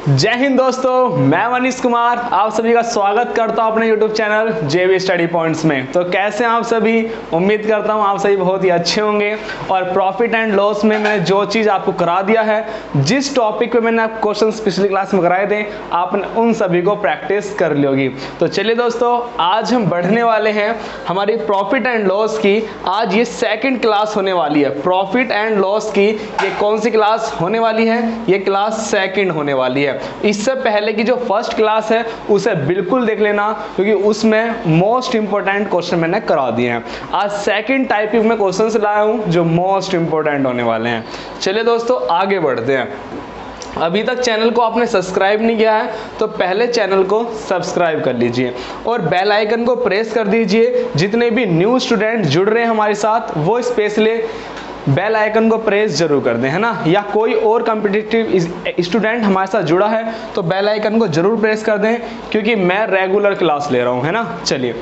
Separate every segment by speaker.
Speaker 1: जय हिंद दोस्तों, मैं मनीष कुमार आप सभी का स्वागत करता हूं अपने YouTube channel JB study points में। तो कैसे हैं आप सभी? उम्मीद करता हूं आप सभी बहुत ही अच्छे होंगे। और प्रॉफिट एंड लॉस में मैंने जो चीज़ आपको करा दिया है, जिस टॉपिक पे मैंने आप क्वेश्चंस पिछली क्लास में कराए थे, आपने उन सभी को प्रैक्टिस कर ली होगी। तो चलिए दोस्तों, आज हम बढ़ने वाले हैं हमारी प्रॉफिट एंड लॉस की। आज ये सेकेंड क्लास होने वाली है प्रॉफिट एंड लॉस की। ये कौन सी क्लास होने वाली है? ये क्लास सेकेंड होने वाली है। इससे पहले की जो फर्स्ट क्लास है उसे बिल्कुल देख लेना, क्योंकि उसमें मोस्ट इंपोर्टेंट क्वेश्चन मैंने करा दिए हैं। आज सेकंड टाइपिंग में क्वेश्चंस लाया हूं जो मोस्ट इंपोर्टेंट होने वाले हैं। चलिए दोस्तों, आगे बढ़ते हैं। अभी तक चैनल को आपने सब्सक्राइब नहीं किया है तो पहले चैनल को सब्सक्राइब कर लीजिए और बेल आइकन को प्रेस कर दीजिए। जितने भी न्यू स्टूडेंट जुड़ रहे हैं हमारे साथ, वो स्पेशली बेल आइकन को प्रेस जरूर कर दें, है ना। या कोई और कॉम्पिटिटिव स्टूडेंट हमारे साथ जुड़ा है तो बेल आइकन को जरूर प्रेस कर दें, क्योंकि मैं रेगुलर क्लास ले रहा हूं, है ना। चलिए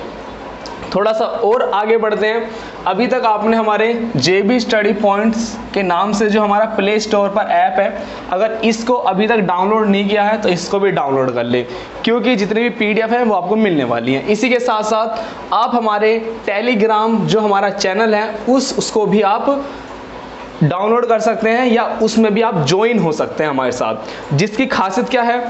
Speaker 1: थोड़ा सा और आगे बढ़ते हैं। अभी तक आपने हमारे JB स्टडी पॉइंट्स के नाम से जो हमारा प्ले स्टोर पर ऐप है, अगर इसको अभी तक डाउनलोड नहीं किया है तो इसको भी डाउनलोड कर ले, क्योंकि जितनी भी PDF है वो आपको मिलने वाली है। इसी के साथ साथ आप हमारे टेलीग्राम जो हमारा चैनल है उसको भी आप डाउनलोड कर सकते हैं, या उसमें भी आप ज्वाइन हो सकते हैं हमारे साथ। जिसकी खासियत क्या है,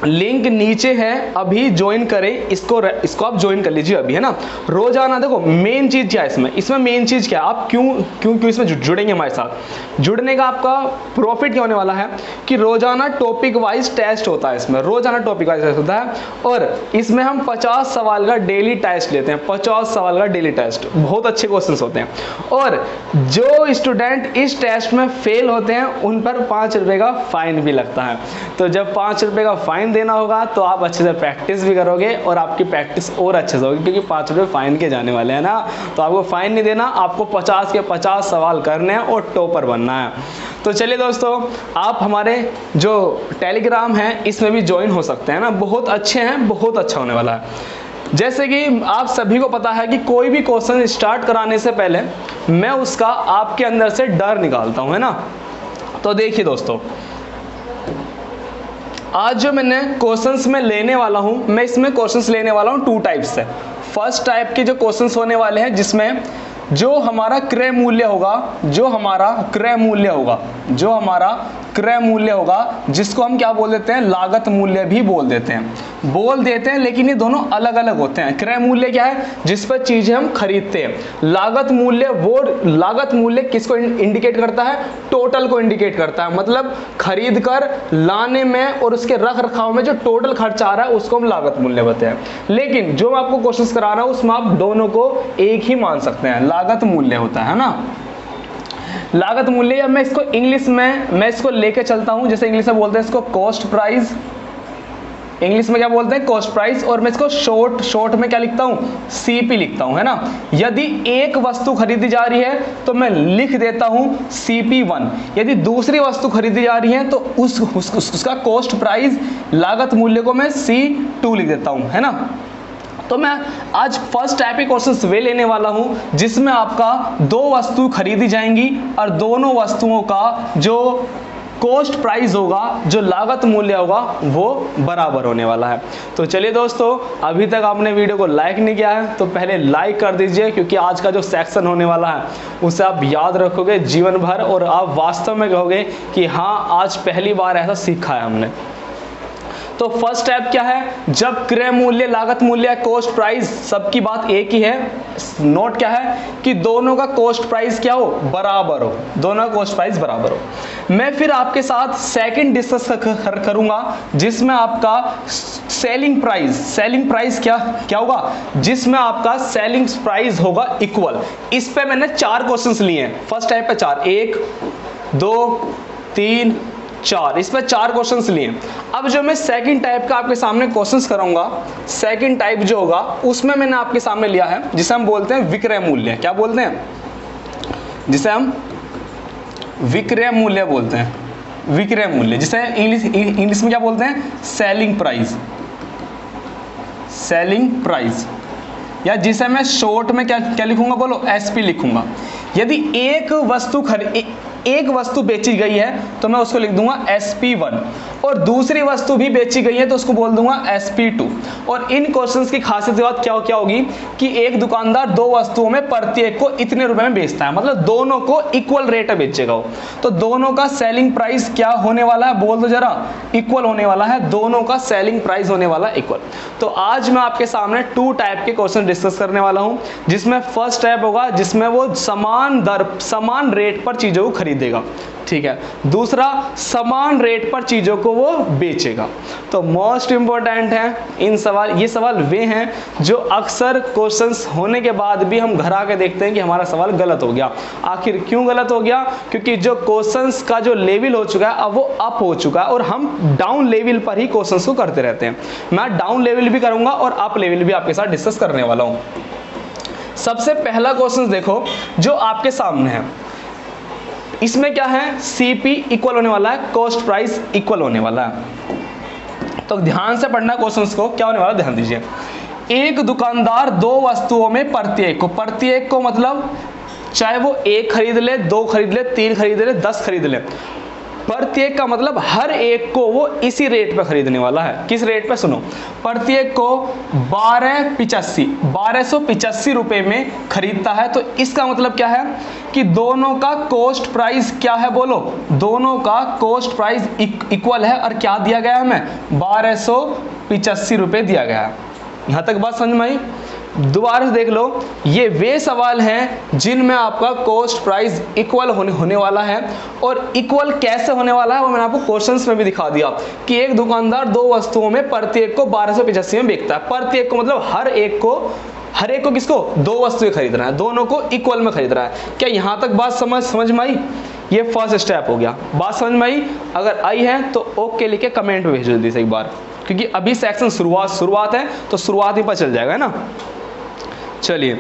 Speaker 1: लिंक नीचे है, अभी ज्वाइन करें इसको आप ज्वाइन कर लीजिए अभी, है ना। रोजाना देखो मेन चीज क्या है इसमें मेन चीज क्या है, आप क्यों इसमें जुड़ेंगे हमारे साथ। जुड़ने का आपका प्रॉफिट क्या होने वाला है कि रोजाना टॉपिक वाइज टेस्ट होता है। इसमें रोजाना टॉपिक वाइज टेस्ट होता है और इसमें हम 50 सवाल का डेली टेस्ट लेते हैं। 50 सवाल का डेली टेस्ट, बहुत अच्छे क्वेश्चंस होते हैं। और जो स्टूडेंट इस टेस्ट में फेल होते हैं उन पर 5 रुपए का फाइन भी लगता है। तो जब 5 रुपए का फाइन देना होगा तो आप अच्छे से प्रैक्टिस भी करोगे और आपकी प्रैक्टिस और अच्छे से होगी, क्योंकि 5 रुपए फाइन के जाने वाले हैं ना। तो आपको फाइन नहीं देना, आपको 50 के 50 सवाल करने हैं और टॉपर बनना है। तो चलिए दोस्तों, आप हमारे जो टेलीग्राम है इसमें भी ज्वाइन हो सकते हैं ना। बहुत अच्छे हैं, बहुत अच्छा होने वाला है। जैसे कि आप सभी को पता है कि कोई भी क्वेश्चन स्टार्ट कराने से पहले मैं उसका आपके अंदर से डर निकालता हूं, है ना। तो देखिए दोस्तों, आज जो मैंने क्वेश्चंस में लेने वाला हूं, मैं इसमें क्वेश्चंस लेने वाला हूं 2 टाइप से। फर्स्ट टाइप के जो क्वेश्चंस होने वाले हैं जिसमें जो हमारा क्रय मूल्य होगा, जिसको हम क्या बोल देते हैं, लागत मूल्य भी बोल देते हैं, लेकिन ये दोनों अलग अलग होते हैं। क्रय मूल्य क्या है, जिस पर चीजें हम खरीदते हैं। लागत मूल्य किसको इंडिकेट करता है? टोटल को इंडिकेट करता है। मतलब खरीद कर लाने में और उसके रख रखाव में जो टोटल खर्च आ रहा है उसको हम लागत मूल्य बताते हैं। लेकिन जो मैं आपको क्वेश्चन करा रहा हूं उसमें आप दोनों को एक ही मान सकते हैं, लागत मूल्य होता है ना। लागत मूल्य, या मैं इसको इंग्लिश में मैं इसको लेके चलता हूं, जैसे इंग्लिश में बोलते हैं इसको कॉस्ट प्राइस। इंग्लिश में क्या बोलते हैं? Cost price. और मैं इसको शॉर्ट में क्या लिखता हूं? CP लिखता हूं, है ना। यदि एक वस्तु खरीदी जा रही है तो मैं लिख देता हूं CP1। यदि दूसरी वस्तु खरीदी जा रही है तो उसका कॉस्ट प्राइस, लागत मूल्य को मैं C2 लिख देता हूं, है ना। तो मैं आज फर्स्ट टाइप के क्वेश्चंस वे लेने वाला हूं जिसमें आपका 2 वस्तु खरीदी जाएंगी और दोनों वस्तुओं का जो कॉस्ट प्राइस होगा, जो लागत मूल्य होगा, वो बराबर होने वाला है। तो चलिए दोस्तों, अभी तक आपने वीडियो को लाइक नहीं किया है तो पहले लाइक कर दीजिए, क्योंकि आज का जो सेक्शन होने वाला है उसे आप याद रखोगे जीवन भर और आप वास्तव में कहोगे कि हाँ, आज पहली बार ऐसा सीखा है हमने। तो फर्स्ट स्टेप क्या है, जब क्रय मूल्य, लागत मूल्य, कॉस्ट प्राइस सबकी बात एक ही है। नोट क्या है कि दोनों का कॉस्ट प्राइस क्या हो? बराबर हो। दोनों का कॉस्ट प्राइस बराबर हो। मैं फिर आपके साथ सेकंड डिस्कस करूंगा जिसमें आपका सेलिंग प्राइस क्या होगा, जिसमें आपका सेलिंग प्राइस होगा इक्वल। इस पे मैंने 4 क्वेश्चंस लिए हैं। फर्स्ट टाइप पे 4, 1 2 3 4, इस पर 4 क्वेश्चंस लिए। अब जो मैं सेकंड टाइप का आपके सामने क्वेश्चंस कराऊंगा, सेकंड टाइप जो होगा उसमें मैंने आपके सामने लिया है जिसे हम बोलते हैं विक्रय मूल्य। क्या बोलते हैं? जिसे हम विक्रय मूल्य बोलते हैं। विक्रय मूल्य, जिसे इंग्लिश में क्या बोलते हैं? सेलिंग प्राइस, या जिसे मैं शॉर्ट में क्या लिखूंगा? बोलो, SP लिखूंगा। यदि एक वस्तु बेची गई है तो मैं उसको लिख दूंगा SP1। और दूसरी वस्तु भी बेची गई है तो उसको बोल दूंगा SP2। और इन क्वेश्चंस की खासियत बात क्या होगी कि एक दुकानदार दो वस्तुओं में प्रत्येक को इतने रुपए में बेचता है, मतलब दोनों को इक्वल रेट में बेचेगा वो। तो दोनों का सेलिंग प्राइस क्या होने वाला है, बोल दो जरा, इक्वल होने वाला है, दोनों का सेलिंग प्राइस होने वाला इक्वल। तो आज मैं आपके सामने 2 टाइप के क्वेश्चन डिस्कस करने वाला हूं, जिसमें फर्स्ट टाइप होगा जिसमें वो समान दर समान रेट पर चीजों को खरीदेगा, ठीक है, दूसरा समान रेट पर चीजों को वो बेचेगा। तो मोस्ट इंपॉर्टेंट है इन सवाल, ये सवाल वे हैं जो अक्सर क्वेश्चंस होने के बाद भी हम घर आके देखते हैं कि हमारा सवाल गलत हो गया। आखिर क्यों गलत हो गया? क्योंकि जो क्वेश्चंस का जो लेवल हो चुका है अब वो अप हो चुका है और हम डाउन लेवल पर ही क्वेश्चंस को करते रहते हैं। मैं डाउन लेवल भी करूंगा और अप लेवल भी आपके साथ डिस्कस करने वाला हूं। सबसे पहला क्वेश्चन देखो जो आपके सामने है, इसमें क्या है, CP इक्वल होने वाला है, कॉस्ट प्राइस इक्वल होने वाला है। तो ध्यान से पढ़ना क्वेश्चंस को, क्या होने वाला ध्यान दीजिए। एक दुकानदार दो वस्तुओं में प्रत्येक को मतलब चाहे वो 1 खरीद ले, 2 खरीद ले, 3 खरीद ले, 10 खरीद ले, प्रत्येक का मतलब हर एक को वो इसी रेट पे खरीदने वाला है। किस रेट पे? सुनो, प्रत्येक को 1285 रुपए में खरीदता है। तो इसका मतलब क्या है कि दोनों का कॉस्ट प्राइस क्या है, बोलो, दोनों का कॉस्ट प्राइस इक्वल है। और क्या दिया गया है हमें? 1285 रुपए दिया गया है। यहां तक बात समझ में आई? दोबारा से देख लो, ये वे सवाल हैं जिनमें आपका कॉस्ट प्राइस इक्वल होने वाला है। और इक्वल कैसे होने वाला है वो मैंने आपको क्वेश्चंस में भी दिखा दिया कि एक दुकानदार दो वस्तुओं में प्रत्येक को 1285 में बेचता है। प्रत्येक को मतलब हर एक को किसको? दो वस्तुएं खरीद रहा है, दोनों को इक्वल में खरीद रहा है। क्या यहां तक बात समझ में आई? ये फर्स्ट स्टेप हो गया। बात समझ में आई? अगर आई है तो ओके लिख के कमेंट में भेज दीजिए एक बार, क्योंकि अभी सेक्शन शुरुआत है तो शुरुआत ही पता चल जाएगा, है ना। चलिए,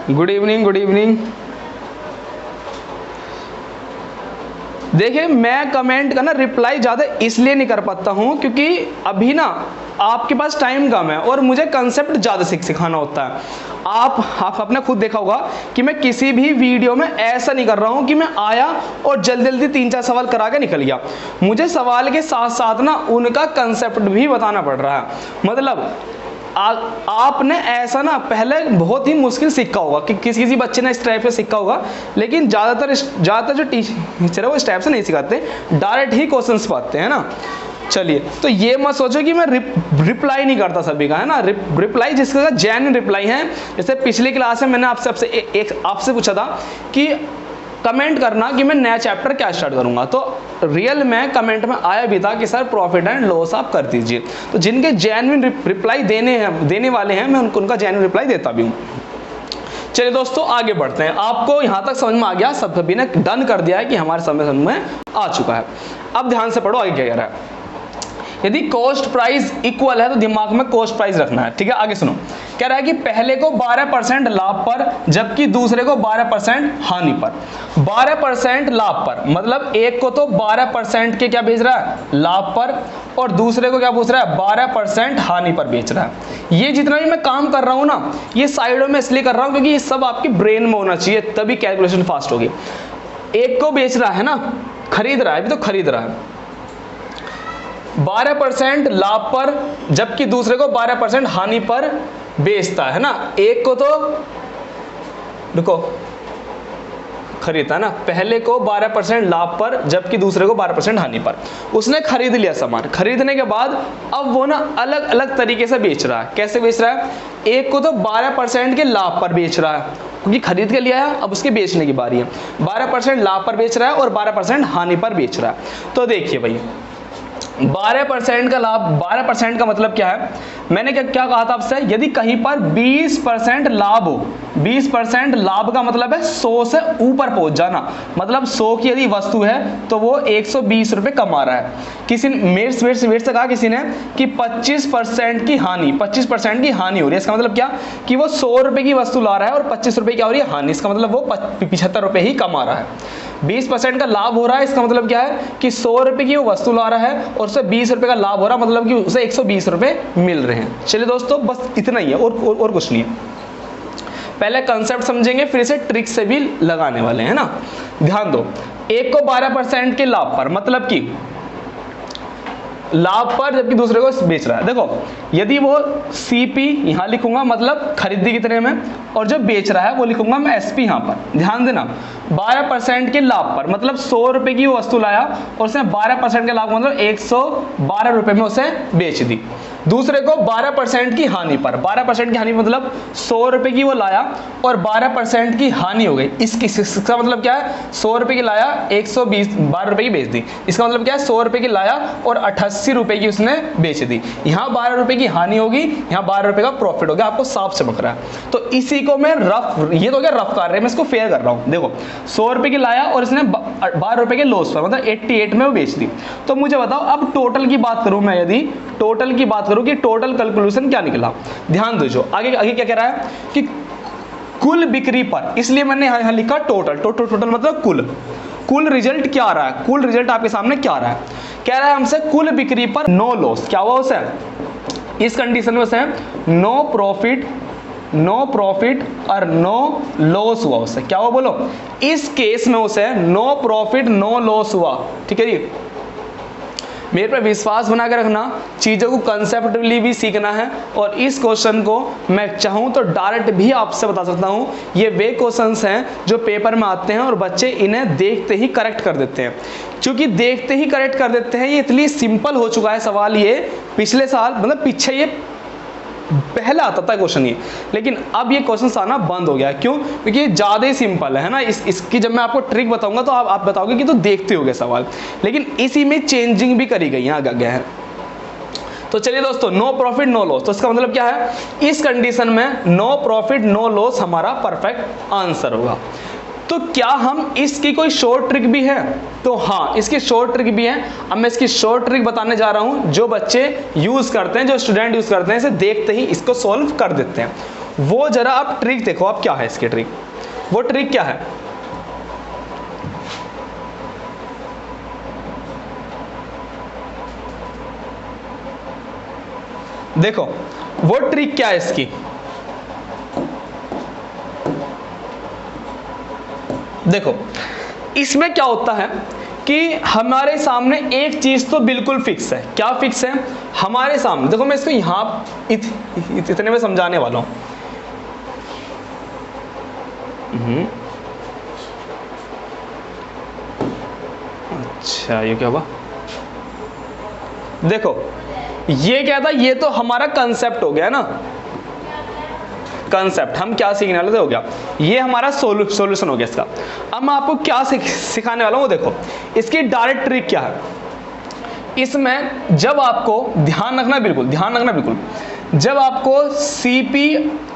Speaker 1: गुड इवनिंग। देखिए, मैं कमेंट का ना रिप्लाई ज़्यादा इसलिए नहीं कर पाता हूँ क्योंकि अभी ना आपके पास टाइम कम है और मुझे कंसेप्ट ज़्यादा सिखाना होता है। आप आपने खुद देखा होगा कि मैं किसी भी वीडियो में ऐसा नहीं कर रहा हूँ कि मैं आया और जल्दी 3-4 सवाल करा के निकल गया। मुझे सवाल के साथ साथ ना उनका कंसेप्ट भी बताना पड़ रहा है। मतलब आपने ऐसा ना पहले बहुत ही मुश्किल सीखा होगा कि किसी बच्चे ने इस टाइप से सीखा होगा, लेकिन ज़्यादातर जो टीचर है वो इस टाइप से नहीं सिखाते, डायरेक्ट ही क्वेश्चंस पाते हैं ना। चलिए, तो ये मत सोचो कि मैं रिप्लाई नहीं करता सभी का, है ना। रिप्लाई जिसका जेन्युइन रिप्लाई है। जैसे पिछली क्लास में मैंने आपसे पूछा था कि कमेंट करना कि मैं नया चैप्टर क्या स्टार्ट करूंगा, तो रियल में कमेंट में आया भी था कि सर प्रॉफिट एंड लॉस आप कर दीजिए। तो जिनके जेन्युइन रिप्लाई देने वाले हैं मैं उनका जेन्युइन रिप्लाई देता भी हूँ। चलिए दोस्तों, आगे बढ़ते हैं। आपको यहाँ तक समझ में आ गया, सभी ने डन कर दिया है कि हमारे समझ में आ चुका है। अब ध्यान से पढ़ो आगे क्या कह रहा है। यदि कॉस्ट प्राइस इक्वल है तो दिमाग में कॉस्ट प्राइस रखना है, ठीक है। आगे सुनो, कह रहा है कि पहले को 12% लाभ पर जबकि दूसरे को 12% हानि पर। 12% लाभ पर मतलब एक को तो 12% के क्या बेच रहा है, लाभ पर, और दूसरे को क्या पूछ रहा है, 12% हानि पर बेच रहा है। ये जितना भी मैं काम कर रहा हूं ना, ये साइडों में इसलिए कर रहा हूं क्योंकि ये सब आपके ब्रेन में होना चाहिए, तभी कैलकुलेशन फास्ट होगी। एक को बेच रहा है ना, खरीद रहा है, अभी तो खरीद रहा है 12% लाभ पर जबकि दूसरे को 12% हानि पर बेचता है ना। एक को तो रुको खरीदता है ना, पहले को 12% लाभ पर जबकि दूसरे को 12% हानि पर। उसने खरीद लिया सामान, खरीदने के बाद अब वो ना अलग अलग तरीके से बेच रहा है। कैसे बेच रहा है? एक को तो 12% के लाभ पर बेच रहा है क्योंकि खरीद के लिया है, अब उसके बेचने की बारी है। 12% लाभ पर बेच रहा है और 12% हानि पर बेच रहा है। तो देखिए भाई, 12% का लाभ, 12% का मतलब क्या है? मैंने क्या कहा था आपसे, यदि कहीं पर 20% लाभ हो, 20% लाभ का मतलब है 100 से ऊपर पहुंच जाना। मतलब 100 की यदि वस्तु है तो वो 120 रुपए कमा रहा है। किसी ने मेरे से कहा किसी ने कि 25% की हानि, 25% की हानि हो रही है। इसका मतलब क्या कि वो 100 रुपए की वस्तु ला रहा है और 25 रुपए क्या हो रही है, हानि। इसका मतलब वो 75 रुपए ही कमा रहा है। 20% का लाभ हो रहा है, इसका मतलब क्या है कि 100 रुपए की वो वस्तु ला रहा है और उसे 20 रुपए का लाभ हो रहा है, मतलब कि उसे 120 रुपए मिल रहे हैं। चलिए दोस्तों, बस इतना ही है और कुछ नहीं है। पहले कंसेप्ट समझेंगे, फिर इसे ट्रिक से भी लगाने वाले हैं ना। ध्यान दो, एक को 12% के लाभ पर मतलब कि लाभ पर जबकि दूसरे को बेच रहा है। देखो यदि वो सीपी यहां लिखूंगा मतलब खरीदी कितने में, और जो बेच रहा है वो लिखूंगा मैं एसपी यहां पर। ध्यान देना 12% के लाभ पर, मतलब 100 रुपए की वो वस्तु लाया और उसने 12% के लाभ मतलब 112 रुपए में उसे बेच दी। दूसरे को 12% की हानि पर, 12% की हानि मतलब 100 रुपए की वो लाया और 12% की हानि हो गई। इसका मतलब क्या है, 100 रुपए की लाया 112 रुपए की बेच दी। इसका मतलब क्या है, 100 रुपए की लाया और 88 रुपए की उसने बेच दी। यहाँ 12 रुपए की हानि होगी, यहाँ 12 रुपए का प्रॉफिट हो गया, आपको साफ चमक रहा है। तो इसी को मैं रफ, ये तो क्या रफ कार्य है, मैं इसको फेयर कर रहा हूँ। देखो 100 रुपए की लाया और इसने 12 रुपए के लॉस पर मतलब 88 में वो बेच दी। तो मुझे बताओ अब टोटल की बात करूं मैं, यदि टोटल की बात करूं कि टोटल कैलकुलेशन क्या निकला। ध्यान दो, जो आगे आगे क्या कह रहा है कि कुल बिक्री पर, इसलिए मैंने यहां लिखा टोटल। टोटल मतलब कुल रिजल्ट क्या आ रहा है, कुल रिजल्ट आपके सामने क्या आ रहा है, कह रहा है हमसे कुल बिक्री पर नो लॉस। क्या हुआ उसे, इस कंडीशन में उसे नो प्रॉफिट और नो लॉस हुआ। उससे क्या हुआ बोलो, इस केस में उसे नो प्रॉफिट नो लॉस हुआ। ठीक है जी, मेरे पे विश्वास बना के रखना, चीज़ों को कंसेप्टुअली भी सीखना है। और इस क्वेश्चन को मैं चाहूँ तो डायरेक्ट भी आपसे बता सकता हूँ, ये वे क्वेश्चंस हैं जो पेपर में आते हैं और बच्चे इन्हें देखते ही करेक्ट कर देते हैं। क्योंकि देखते ही करेक्ट कर देते हैं, ये इतनी सिंपल हो चुका है सवाल। ये पिछले साल मतलब पीछे ये पहला आता था क्वेश्चन ये, लेकिन अब ये क्वेश्चन आना बंद हो गया। क्यों, क्योंकि ये ज़्यादा ही सिंपल है ना। इसकी जब मैं आपको ट्रिक बताऊंगा तो आप बताओगे कि तो देखते होगे सवाल, लेकिन इसी में चेंजिंग भी करी गई, यहाँ गया है। तो चलिए दोस्तों, नो प्रॉफिट नो लॉस, तो इसका मतलब क्या है, इस कंडीशन में नो प्रॉफिट नो लॉस हमारा परफेक्ट आंसर होगा। तो क्या हम इसकी कोई शॉर्ट ट्रिक भी है, तो हाँ इसकी शॉर्ट ट्रिक भी है। अब मैं इसकी शॉर्ट ट्रिक बताने जा रहा हूं, जो बच्चे यूज करते हैं, जो स्टूडेंट यूज करते हैं, इसे देखते ही इसको सॉल्व कर देते हैं। वो जरा आप ट्रिक देखो, आप क्या है इसकी ट्रिक, वो ट्रिक क्या है। देखो वो ट्रिक क्या है इसकी, देखो इसमें क्या होता है कि हमारे सामने एक चीज तो बिल्कुल फिक्स है। क्या फिक्स है हमारे सामने, देखो मैं इसको यहां इतने में समझाने वाला हूं। अच्छा ये क्या हुआ, देखो ये क्या था, ये तो हमारा कंसेप्ट हो गया ना, कंसेप्ट हम क्या सीखने वाले थे हो गया, ये हमारा सॉल्यूशन हो गया इसका। अब मैं आपको क्या सिखाने वाला हूं, देखो इसकी डायरेक्ट ट्रिक क्या है। इसमें जब आपको ध्यान रखना, बिल्कुल ध्यान रखना, बिल्कुल जब आपको सीपी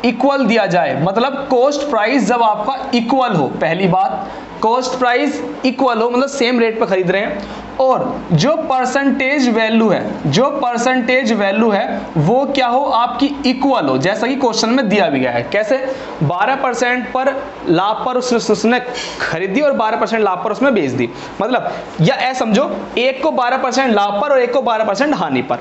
Speaker 1: इक्वल दिया जाए, मतलब कॉस्ट प्राइस जब आपका इक्वल हो, पहली बात कॉस्ट प्राइस इक्वल हो मतलब सेम रेट पर खरीद रहे हैं, और जो परसेंटेज वैल्यू है, जो परसेंटेज वैल्यू है वो क्या हो, आपकी इक्वल हो, जैसा कि क्वेश्चन में दिया भी गया है। कैसे, 12% पर लाभ पर उसने खरीदी और 12% लाभ पर उसमें बेच दी। मतलब या ऐसा समझो, एक को 12% लाभ पर और एक को 12% हानि पर,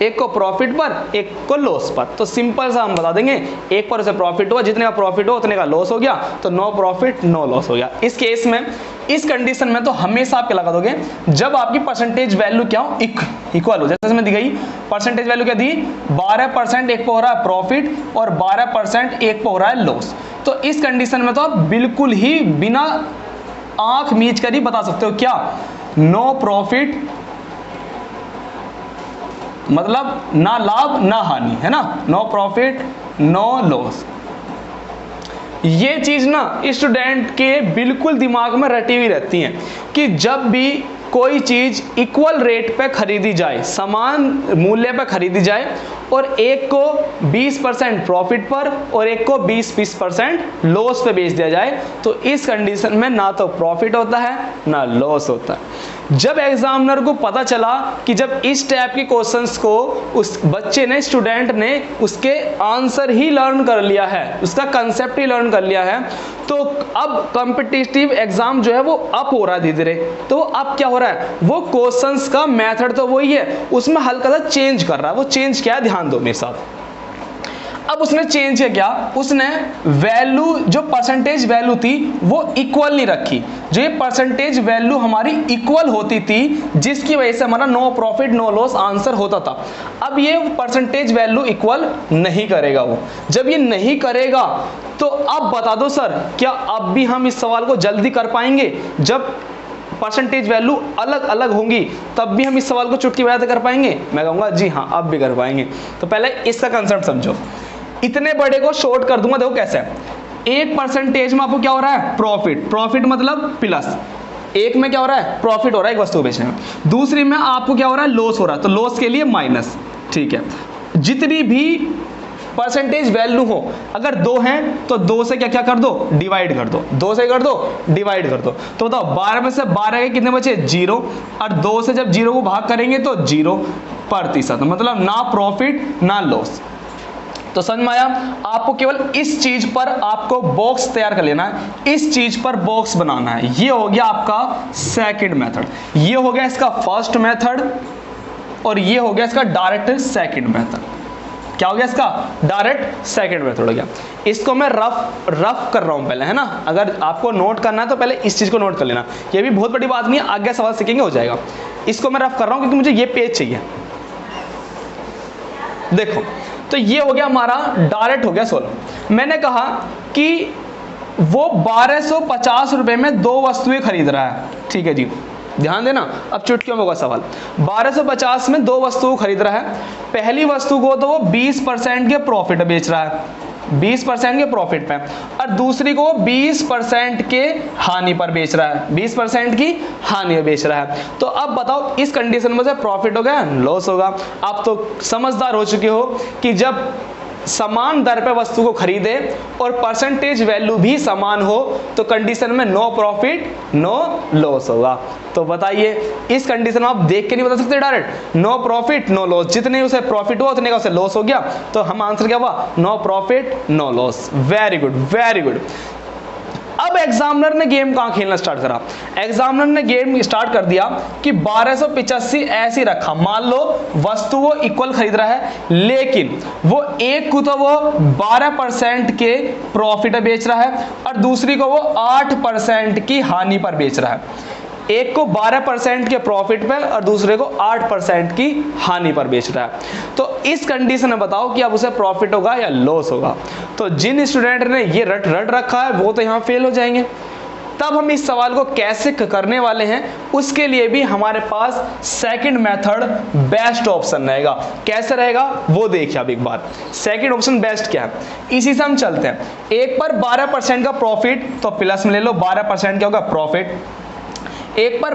Speaker 1: एक को प्रॉफिट पर एक को लॉस पर। तो सिंपल सा हम बता देंगे, एक पर उसे प्रॉफिट हुआ, जितने का प्रॉफिट हो उतने का लॉस हो गया, तो नो प्रॉफिट नो लॉस हो गया। इस केस में, इस कंडीशन में तो हमेशा आप क्या लगा दोगे, जब आपकी परसेंटेज वैल्यू क्या हो, इक्वल हो। जैसे इसमें दी गई परसेंटेज वैल्यू क्या दी, 12% एक पे हो रहा है प्रॉफिट और 12% एक पे हो रहा है लॉस। तो इस कंडीशन में तो आप बिल्कुल ही बिना आंख मीच कर ही बता सकते हो क्या, नो प्रॉफिट मतलब ना लाभ ना हानि, है ना, नो प्रॉफिट नो लॉस। ये चीज ना स्टूडेंट के बिल्कुल दिमाग में रटी हुई रहती है कि जब भी कोई चीज इक्वल रेट पे खरीदी जाए, समान मूल्य पे खरीदी जाए, और एक को 20% प्रॉफिट पर और एक को 20% लॉस पे बेच दिया जाए, तो इस कंडीशन में ना तो प्रॉफिट होता है ना लॉस होता है। जब एग्जामिनर को पता चला कि जब इस टाइप के क्वेश्चंस को उस बच्चे ने, स्टूडेंट ने उसके आंसर ही लर्न कर लिया है, उसका कंसेप्ट ही लर्न कर लिया है, तो अब कॉम्पिटिटिव एग्जाम जो है वो अप हो रहा है धीरे धीरे। तो अब क्या हो रहा है, वो क्वेश्चंस का मेथड तो वही है, उसमें हल्का सा चेंज कर रहा है। वो चेंज क्या है, ध्यान दो मेरे साथ। अब उसने चेंज किया क्या, उसने वैल्यू जो परसेंटेज वैल्यू थी वो इक्वल नहीं रखी। जो ये परसेंटेज वैल्यू हमारी इक्वल होती थी जिसकी वजह से हमारा no profit no loss answer होता था, अब ये परसेंटेज वैल्यू इक्वल नहीं करेगा। वो जब ये नहीं करेगा तो अब बता दो सर, क्या अब भी हम इस सवाल को जल्दी कर पाएंगे? जब परसेंटेज वैल्यू अलग अलग होंगी तब भी हम इस सवाल को चुटकी बजाते कर पाएंगे? मैं कहूंगा जी हाँ, अब भी कर पाएंगे। तो पहले इसका कंसेप्ट समझो। इतने बड़े को शॉर्ट कर दूंगा, देखो कैसे है। एक परसेंटेज में आपको क्या हो रहा है, प्रॉफिट, प्रॉफिट मतलब प्लस। एक में क्या हो रहा है, प्रॉफिट हो रहा है एक वस्तु बेचने में। दूसरी में आपको क्या हो रहा है, लॉस हो रहा है, तो लॉस के लिए माइनस। ठीक है, जितनी भी परसेंटेज वैल्यू हो, अगर 2 हैं तो 2 से क्या क्या कर दो, डिवाइड कर दो। 2 से कर दो, डिवाइड कर दो। तो बताओ 12 में से 12 के कितने बचे, 0। और 2 से जब 0 को भाग करेंगे तो 0%, मतलब ना प्रॉफिट ना लॉस। तो समझ में आया? आपको केवल इस चीज पर आपको बॉक्स तैयार कर लेना है, इस चीज पर बॉक्स बनाना है। ये हो गया आपका सेकंड मेथड, ये हो गया इसका फर्स्ट मेथड, और ये हो गया इसका डायरेक्ट सेकंड मेथड। क्या हो गया इसका, डायरेक्ट सेकंड मेथड हो गया। इसको मैं रफ कर रहा हूं पहले, है ना। अगर आपको नोट करना है तो पहले इस चीज को नोट कर लेना, ये भी बहुत बड़ी बात नहीं है, आगे सवाल सीखेंगे हो जाएगा। इसको मैं रफ कर रहा हूं क्योंकि मुझे ये पेज चाहिए। देखो, तो ये हो गया हमारा डायरेक्ट हो गया सोल्व। मैंने कहा कि वो 1250 रुपए में 2 वस्तुएं खरीद रहा है। ठीक है जी, ध्यान देना, अब चुटकियों में होगा सवाल। 1250 में 2 वस्तु खरीद रहा है। पहली वस्तु को तो वो 20% के प्रॉफिट बेच रहा है, 20% के प्रॉफिट पे, और दूसरी को 20% के हानि पर बेच रहा है, 20% की हानि में बेच रहा है। तो अब बताओ इस कंडीशन में से प्रॉफिट होगा लॉस होगा? आप तो समझदार हो चुके हो कि जब समान दर पे वस्तु को खरीदे और परसेंटेज वैल्यू भी समान हो तो कंडीशन में नो प्रॉफिट नो लॉस होगा। तो बताइए इस कंडीशन में आप देख के नहीं बता सकते direct, no profit no loss, जितने उसे प्रॉफिट हुआ उतने का उसे लॉस हो गया। तो हम आंसर क्या हुआ, no profit no loss. Very good, very good. अब एग्जामिनर ने गेम कहां खेलना स्टार्ट करा, एग्जामिनर ने गेम स्टार्ट कर दिया कि 1285 ऐसे रखा। मान लो वस्तु वो इक्वल खरीद रहा है, लेकिन वो एक को तो वो 12% के प्रॉफिट पे बेच रहा है और दूसरी को वो 8% की हानि पर बेच रहा है। एक को 12% के प्रॉफिट पे और दूसरे को 8% की हानि पर बेच रहा है। तो इस कंडीशन में बताओ कि अब उसे प्रॉफिट होगा या लॉस होगा? तो जिन स्टूडेंट ने ये रट रखा है वो तो यहाँ फेल हो जाएंगे। तब हम इस सवाल को कैसे करने वाले हैं, उसके लिए भी हमारे पास सेकंड मेथड बेस्ट ऑप्शन रहेगा। कैसे रहेगा वो देखिए अब एक बार। सेकंड ऑप्शन बेस्ट क्या है, इसी से हम चलते हैं। एक पर 12% का प्रॉफिट तो प्लस में ले लो, 12% क्या होगा प्रॉफिट। एक पर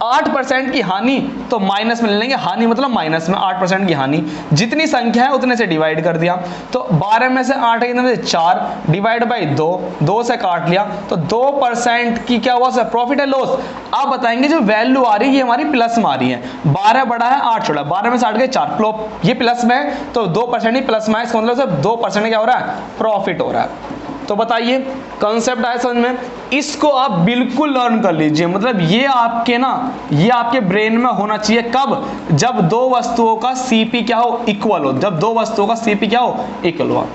Speaker 1: 8% की हानि तो माइनस में ले लेंगे, हानि मतलब माइनस में 8% की हानि। जितनी संख्या है उतने से डिवाइड कर दिया। तो 12 में से 8 कितने में से 4 डिवाइड बाई 2, 2 से काट लिया तो 2% की क्या हुआ सर, प्रॉफिट है लॉस। आप बताएंगे जो वैल्यू आ रही है ये हमारी प्लस में आ रही है, 12 बड़ा है 8 छोटा, 12 में से 8 गए 4, फ्लॉप ये प्लस में है तो 2% ही प्लस में है, इसका मतलब सर 2% क्या हो रहा है, प्रॉफिट हो रहा है। तो बताइए कंसेप्ट आया समझ में? इसको आप बिल्कुल लर्न कर लीजिए, मतलब ये आपके ना, ये आपके ब्रेन में होना चाहिए। कब? जब 2 वस्तुओं का सीपी क्या हो, इक्वल हो। जब 2 वस्तुओं का सीपी क्या हो, इक्वल हो।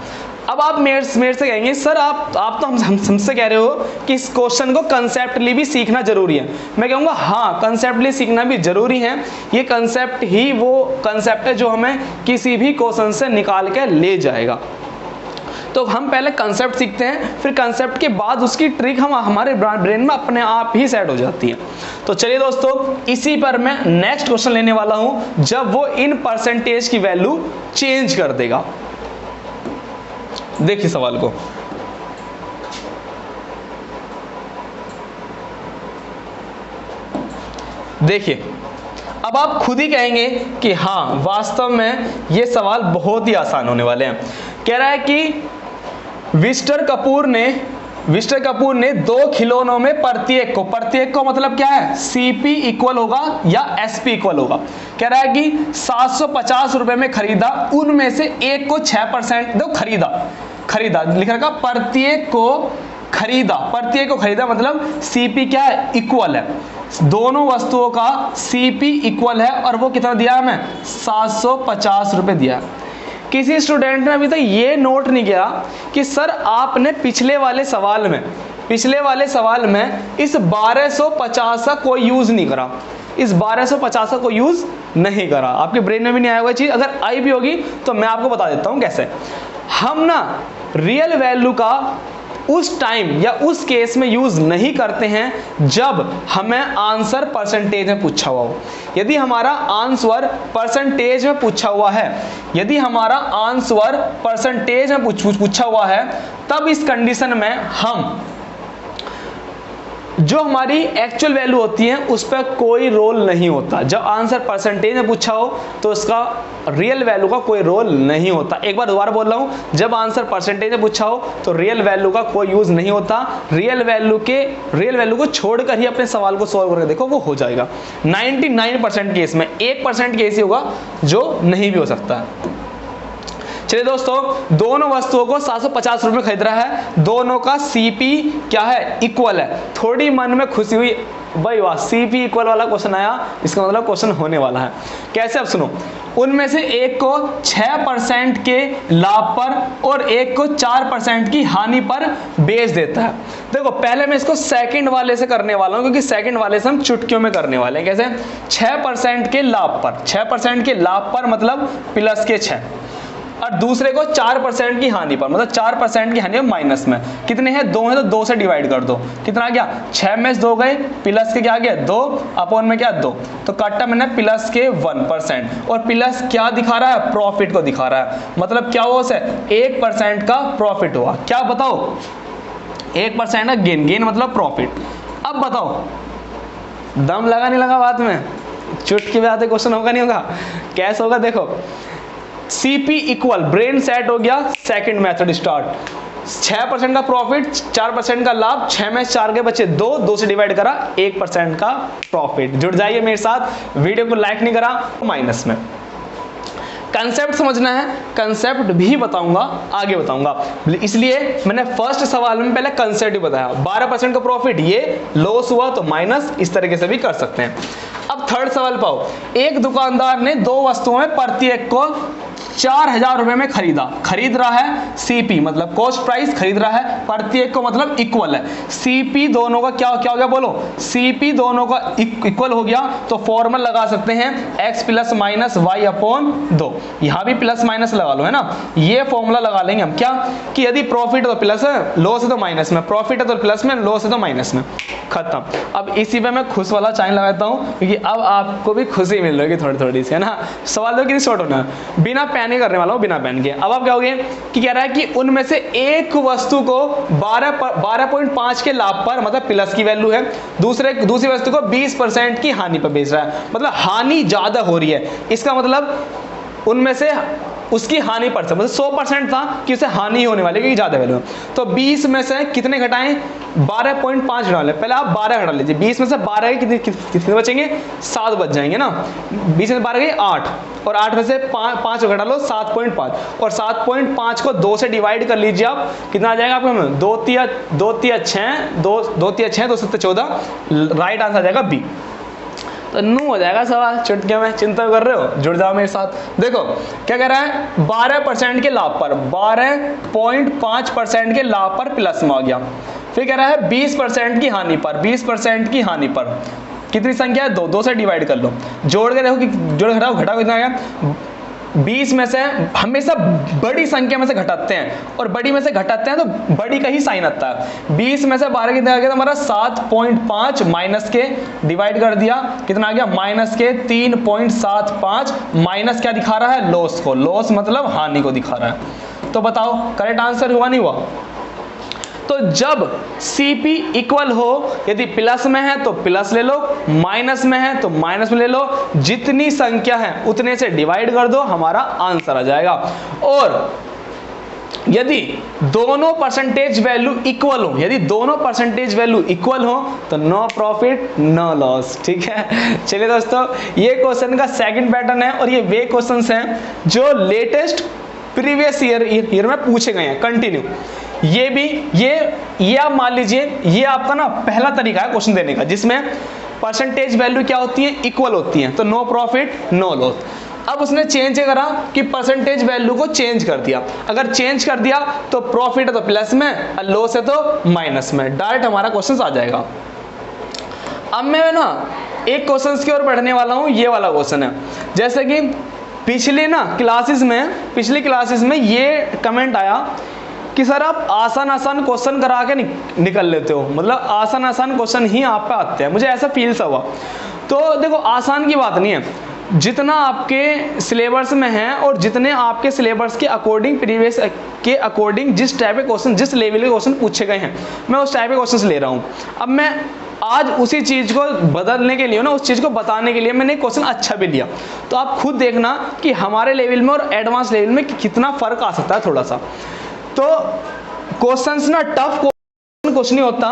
Speaker 1: अब आप मेरे से कहेंगे सर आप तो हमसे कह रहे हो कि इस क्वेश्चन को कंसेप्टली भी सीखना जरूरी है। मैं कहूँगा हाँ, कंसेप्टली सीखना भी जरूरी है। ये कंसेप्ट ही वो कंसेप्ट है जो हमें किसी भी क्वेश्चन से निकाल के ले जाएगा। तो हम पहले कंसेप्ट सीखते हैं, फिर कंसेप्ट के बाद उसकी ट्रिक हम हमारे ब्रेन में अपने आप ही सेट हो जाती है। तो चलिए दोस्तों, इसी पर मैं नेक्स्ट क्वेश्चन लेने वाला हूं जब वो इन परसेंटेज की वैल्यू चेंज कर देगा। देखिए सवाल को, देखिए अब आप खुद ही कहेंगे कि हाँ वास्तव में ये सवाल बहुत ही आसान होने वाले हैं। कह रहा है कि मिस्टर कपूर ने 2 खिलौनों में प्रत्येक को मतलब क्या है, सीपी इक्वल होगा या एसपी इक्वल होगा। कह रहा है कि 750 रुपए में खरीदा, उनमें से एक को 6% दो खरीदा लिख रखा, प्रत्येक को खरीदा मतलब सीपी क्या है, इक्वल है। दोनों वस्तुओं का सीपी इक्वल है और वो कितना दिया हमें, 750 रुपए दिया। किसी स्टूडेंट ने अभी तक ये नोट नहीं किया कि सर आपने पिछले वाले सवाल में इस 1250 का कोई यूज नहीं करा, इस 1250 का कोई यूज नहीं करा। आपके ब्रेन में भी नहीं आया हुआ चीज, अगर आई भी होगी तो मैं आपको बता देता हूं कैसे। हम ना रियल वैल्यू का उस टाइम या उस केस में यूज नहीं करते हैं जब हमें आंसर परसेंटेज में पूछा हुआ हो। यदि हमारा आंसर परसेंटेज में पूछा हुआ है, यदि हमारा आंसर परसेंटेज में पूछा हुआ है, तब इस कंडीशन में हम जो हमारी एक्चुअल वैल्यू होती है उस पर कोई रोल नहीं होता। जब आंसर परसेंटेज में पूछा हो तो उसका रियल वैल्यू का कोई रोल नहीं होता। एक बार दोबारा बोल रहा हूं, जब आंसर परसेंटेज में पूछा हो तो रियल वैल्यू का कोई यूज नहीं होता। रियल वैल्यू को छोड़कर ही अपने सवाल को सॉल्व करके देखो, वो हो जाएगा। 99% केस में 1% केस ही होगा जो नहीं भी हो सकता। चलिए दोस्तों, दोनों वस्तुओं को 750 रुपये खरीद रहा है, दोनों का सीपी क्या है, इक्वल है। थोड़ी मन में खुशी हुई, भाई वाह, सीपी इक्वल वाला क्वेश्चन आया, इसका मतलब क्वेश्चन होने वाला है। कैसे, अब सुनो। उनमें से एक को 6% के लाभ पर और एक को 4% की हानि पर बेच देता है। देखो, पहले मैं इसको सेकंड वाले से करने वाला हूं, क्योंकि सेकंड वाले से हम चुटकियों में करने वाले हैं। कैसे, 6% के लाभ पर, 6% के लाभ पर मतलब प्लस के 6, और दूसरे को 4% की हानि पर मतलब 4% की हानि माइनस में। कितने हैं, 2 हैं, तो 2 से डिवाइड कर दो। कितना आ गया, 6 में से 2 गए, प्लस के क्या आ गया 2, अपॉन में क्या 2, तो काटा मैंने प्लस के 1%। और प्लस क्या दिखा रहा है, प्रॉफिट को दिखा रहा है। मतलब क्या हुआ उसे, 1% का प्रॉफिट हुआ। क्या बताओ, 1% का गेन मतलब प्रॉफिट। अब बताओ, दम लगा नहीं लगा बात में, चुटकी में आते क्वेश्चन होगा नहीं होगा, कैसे होगा देखो। सीपी इक्वल, ब्रेन सेट हो गया, सेकंड मेथड स्टार्ट। 6% का प्रॉफिट, 4% का लाभ, 6 में 4 के बचे 2 से डिवाइड करा, 1% का प्रॉफिट। जुड़ जाइए मेरे साथ, वीडियो को लाइक नहीं करा माइनस में। कंसेप्ट समझना है, कंसेप्ट भी बताऊंगा, आगे बताऊंगा, इसलिए मैंने फर्स्ट सवाल में पहले कंसेप्ट ही बताया। 12% का प्रॉफिट, ये लॉस हुआ तो माइनस, इस तरीके से भी कर सकते हैं। अब थर्ड सवाल पाओ। एक दुकानदार ने 2 वस्तुओं में प्रत्येक को 4000 रुपए में खरीद रहा है। सीपी मतलब कॉस्ट प्राइस, खरीद रहा है, प्रत्येक को मतलब इक्वल है। सीपी दोनों का क्या हो गया बोलो, सीपी दोनों का इक्वल हो गया, तो फॉर्मूला लगा सकते हैं x plus minus Y upon 2। यहां भी प्लस माइनस लगा लो, है ना। ये फॉर्मूला लगा लेंगे हम, क्या कि यदि प्रॉफिट है तो प्लस है, लॉस है तो माइनस में, प्रॉफिट है तो प्लस में, लॉस है तो माइनस में, खत्म। अब इसी पे मैं खुश वाला चाइन लगाता हूं, क्योंकि अब आपको भी खुशी मिल रही है थोड़ी सी, है ना। सवाल तो किसी शॉर्ट होना, बिना पेन करने वाला हूं, बिना पेन के। अब आप क्या होगे कि कह रहा है कि उनमें से एक वस्तु को 12.5 के लाभ पर मतलब प्लस की वैल्यू है, दूसरी वस्तु को 20% की हानि पर बेच रहा है, मतलब हानि ज्यादा हो रही है। इसका मतलब उनमें से उसकी हानि पर मतलब 100% था कि उसे हानि होने वाली, क्योंकि ज्यादा वैल्यू। तो 20 में से कितने घटाएं, 12.5 घटा लें। पहले आप 12 घटा लीजिए, 20 में से 12 के कितने बचेंगे, 7 बच जाएंगे ना। 20 में 12 गए 8, और 8 में से 5 घटा लो 7.5, और 7.5 को 2 से डिवाइड कर लीजिए आप, कितना आ जाएगा आपको, 2 तिया 6, 2 तिया 6, 2 7 14, राइट आंसर आ जाएगा बी। तो नू हो जाएगा सवाल चुटकी में। चिंता कर रहे हो, जुड़ जाओ मेरे साथ। देखो क्या कह रहा है, 12% के लाभ पर, 12.5% के लाभ पर प्लस में आ गया। फिर कह रहा है 20% की हानि पर, 20% की हानि पर कितनी संख्या है, 2 से डिवाइड कर लो, जोड़ के देखो कि जोड़ घटाओ कितना आ गया। 20 में से हमेशा बड़ी संख्या में से घटाते हैं, और बड़ी में से घटाते हैं तो बड़ी का ही साइन आता है। 20 में से 12 कितना आ गया, तो हमारा 7.5 माइनस के डिवाइड कर दिया, कितना आ गया, माइनस के 3.75। माइनस क्या दिखा रहा है, लॉस को, लॉस मतलब हानि को दिखा रहा है। तो बताओ करेक्ट आंसर हुआ नहीं हुआ। तो जब CP इक्वल हो, यदि प्लस में है तो प्लस ले लो, माइनस में है तो माइनस में ले लो, जितनी संख्या है उतने से डिवाइड कर दो, हमारा आंसर आ जाएगा। और यदि दोनों परसेंटेज वैल्यू इक्वल हो, यदि दोनों परसेंटेज वैल्यू इक्वल हो तो नो प्रॉफिट नो लॉस। ठीक है, चलिए दोस्तों, ये क्वेश्चन का सेकंड पैटर्न है, और ये वे क्वेश्चंस हैं जो लेटेस्ट प्रीवियस ईयर में पूछे गए हैं कंटिन्यू। ये भी ये आप मान लीजिए, ये आपका ना पहला तरीका है क्वेश्चन देने का, जिसमें परसेंटेज वैल्यू क्या होती है, इक्वल होती है, तो नो प्रॉफिट नो लॉस। अब उसने चेंज करा कि परसेंटेज वैल्यू को चेंज कर दिया। अगर चेंज कर दिया तो प्रॉफिट है तो प्लस में और लॉस है तो माइनस में। डायरेक्ट हमारा क्वेश्चन आ जाएगा। अब मैं ना एक क्वेश्चन की ओर बढ़ने वाला हूं, ये वाला क्वेश्चन है। जैसे कि पिछली क्लासेस में ये कमेंट आया कि सर आप आसान क्वेश्चन करा के निकल लेते हो, मतलब आसान क्वेश्चन ही आप पे आते हैं, मुझे ऐसा फील सा हुआ। तो देखो आसान की बात नहीं है, जितना आपके सिलेबस में है और जितने आपके सिलेबस के अकॉर्डिंग प्रीवियस के अकॉर्डिंग जिस टाइप के क्वेश्चन, जिस लेवल के क्वेश्चन पूछे गए हैं, मैं उस टाइप के क्वेश्चन ले रहा हूँ। अब मैं आज उसी चीज़ को बदलने के लिए ना, उस चीज़ को बताने के लिए मैंने क्वेश्चन अच्छा भी लिया। तो आप खुद देखना कि हमारे लेवल में और एडवांस लेवल में कितना फ़र्क आ सकता है थोड़ा सा। तो क्वेश्चंस ना टफ कुछ नहीं होता,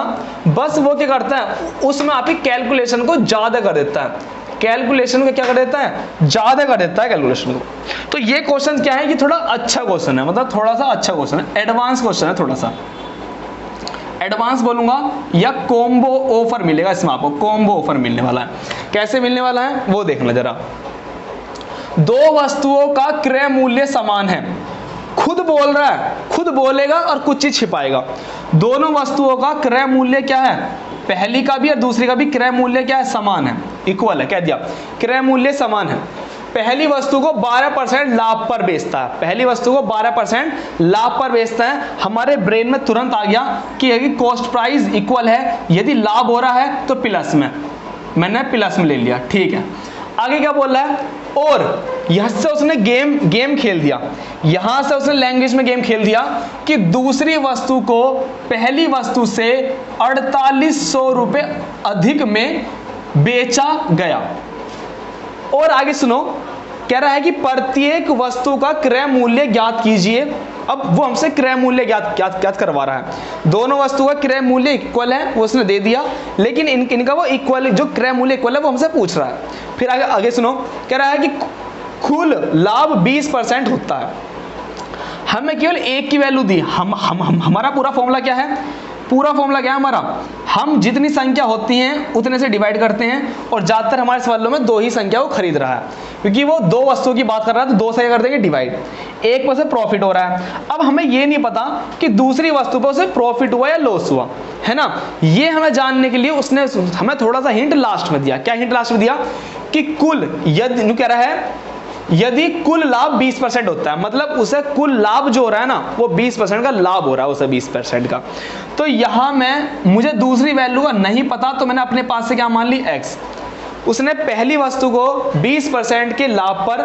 Speaker 1: बस वो क्या करता है उसमें आपकी कैलकुलेशन को ज़्यादा कर देता है। कैलकुलेशन को क्या कर देता है, ज़्यादा कर देता है कैलकुलेशन को। तो ये क्वेश्चन क्या है कि थोड़ा अच्छा क्वेश्चन है, मतलब थोड़ा सा अच्छा क्वेश्चन है, एडवांस क्वेश्चन है, थोड़ा सा एडवांस बोलूंगा या कॉम्बो ऑफर मिलेगा इसमें, आपको कॉम्बो ऑफर मिलने वाला है। कैसे मिलने वाला है वो देखना जरा। दो वस्तुओं का क्रय मूल्य समान है, खुद बोल रहा है, खुद बोलेगा और कुछ चीज छिपाएगा। दोनों वस्तुओं का क्रय मूल्य क्या है, पहली का भी और दूसरी का भी क्रय मूल्य क्या है, समान है, इक्वल है, कह दिया क्रय मूल्य समान है। पहली वस्तु को 12% लाभ पर बेचता है, पहली वस्तु को 12% लाभ पर बेचता है। हमारे ब्रेन में तुरंत आ गया कि यदि कॉस्ट प्राइस इक्वल है, यदि लाभ हो रहा है तो प्लस में, मैंने प्लस में ले लिया, ठीक है। आगे क्या बोल रहा है, और यहां से उसने गेम खेल दिया, यहां से उसने लैंग्वेज में गेम खेल दिया कि दूसरी वस्तु को पहली वस्तु से 4800 रुपए अधिक में बेचा गया। और आगे सुनो, कह रहा है कि प्रत्येक वस्तु का क्रय मूल्य ज्ञात कीजिए। अब वो हमसे क्रय मूल्य ज्ञात करवा रहा है। दोनों वस्तु का क्रय मूल्य इक्वल है, वो उसने दे दिया, लेकिन इनका वो इक्वल, जो क्रय मूल्य इक्वल है वो हमसे पूछ रहा है। फिर आगे सुनो, कह रहा है कि कुल लाभ 20% होता है। हमें केवल एक की वैल्यू दी, हमारा पूरा फॉर्मूला क्या है, पूरा फॉर्मूला क्या है हमारा, हम जितनी संख्या होती हैं उतने से डिवाइड करते हैं, और ज़्यादातर हमारे सवालों में दो ही संख्या वो खरीद रहा है, क्योंकि वो दो वस्तुओं की बात कर रहा है, तो दो से कर देंगे डिवाइड, एक पर से प्रॉफिट हो रहा है। अब हमें ये नहीं पता कि दूसरी वस्तु पर उसे प्रॉफिट हुआ या लॉस हुआ, है ना। ये हमें जानने के लिए उसने हमें थोड़ा सा हिंट लास्ट में दिया। क्या हिंट लास्ट में दिया कि कुल, यदि कह रहा है यदि कुल लाभ 20% होता है, मतलब उसे कुल लाभ जो हो रहा है ना वो 20% का लाभ हो रहा है उसे, 20% का। तो यहां मुझे दूसरी वैल्यू का नहीं पता, तो मैंने अपने पास से क्या मान ली, x। उसने पहली वस्तु को 20% के लाभ पर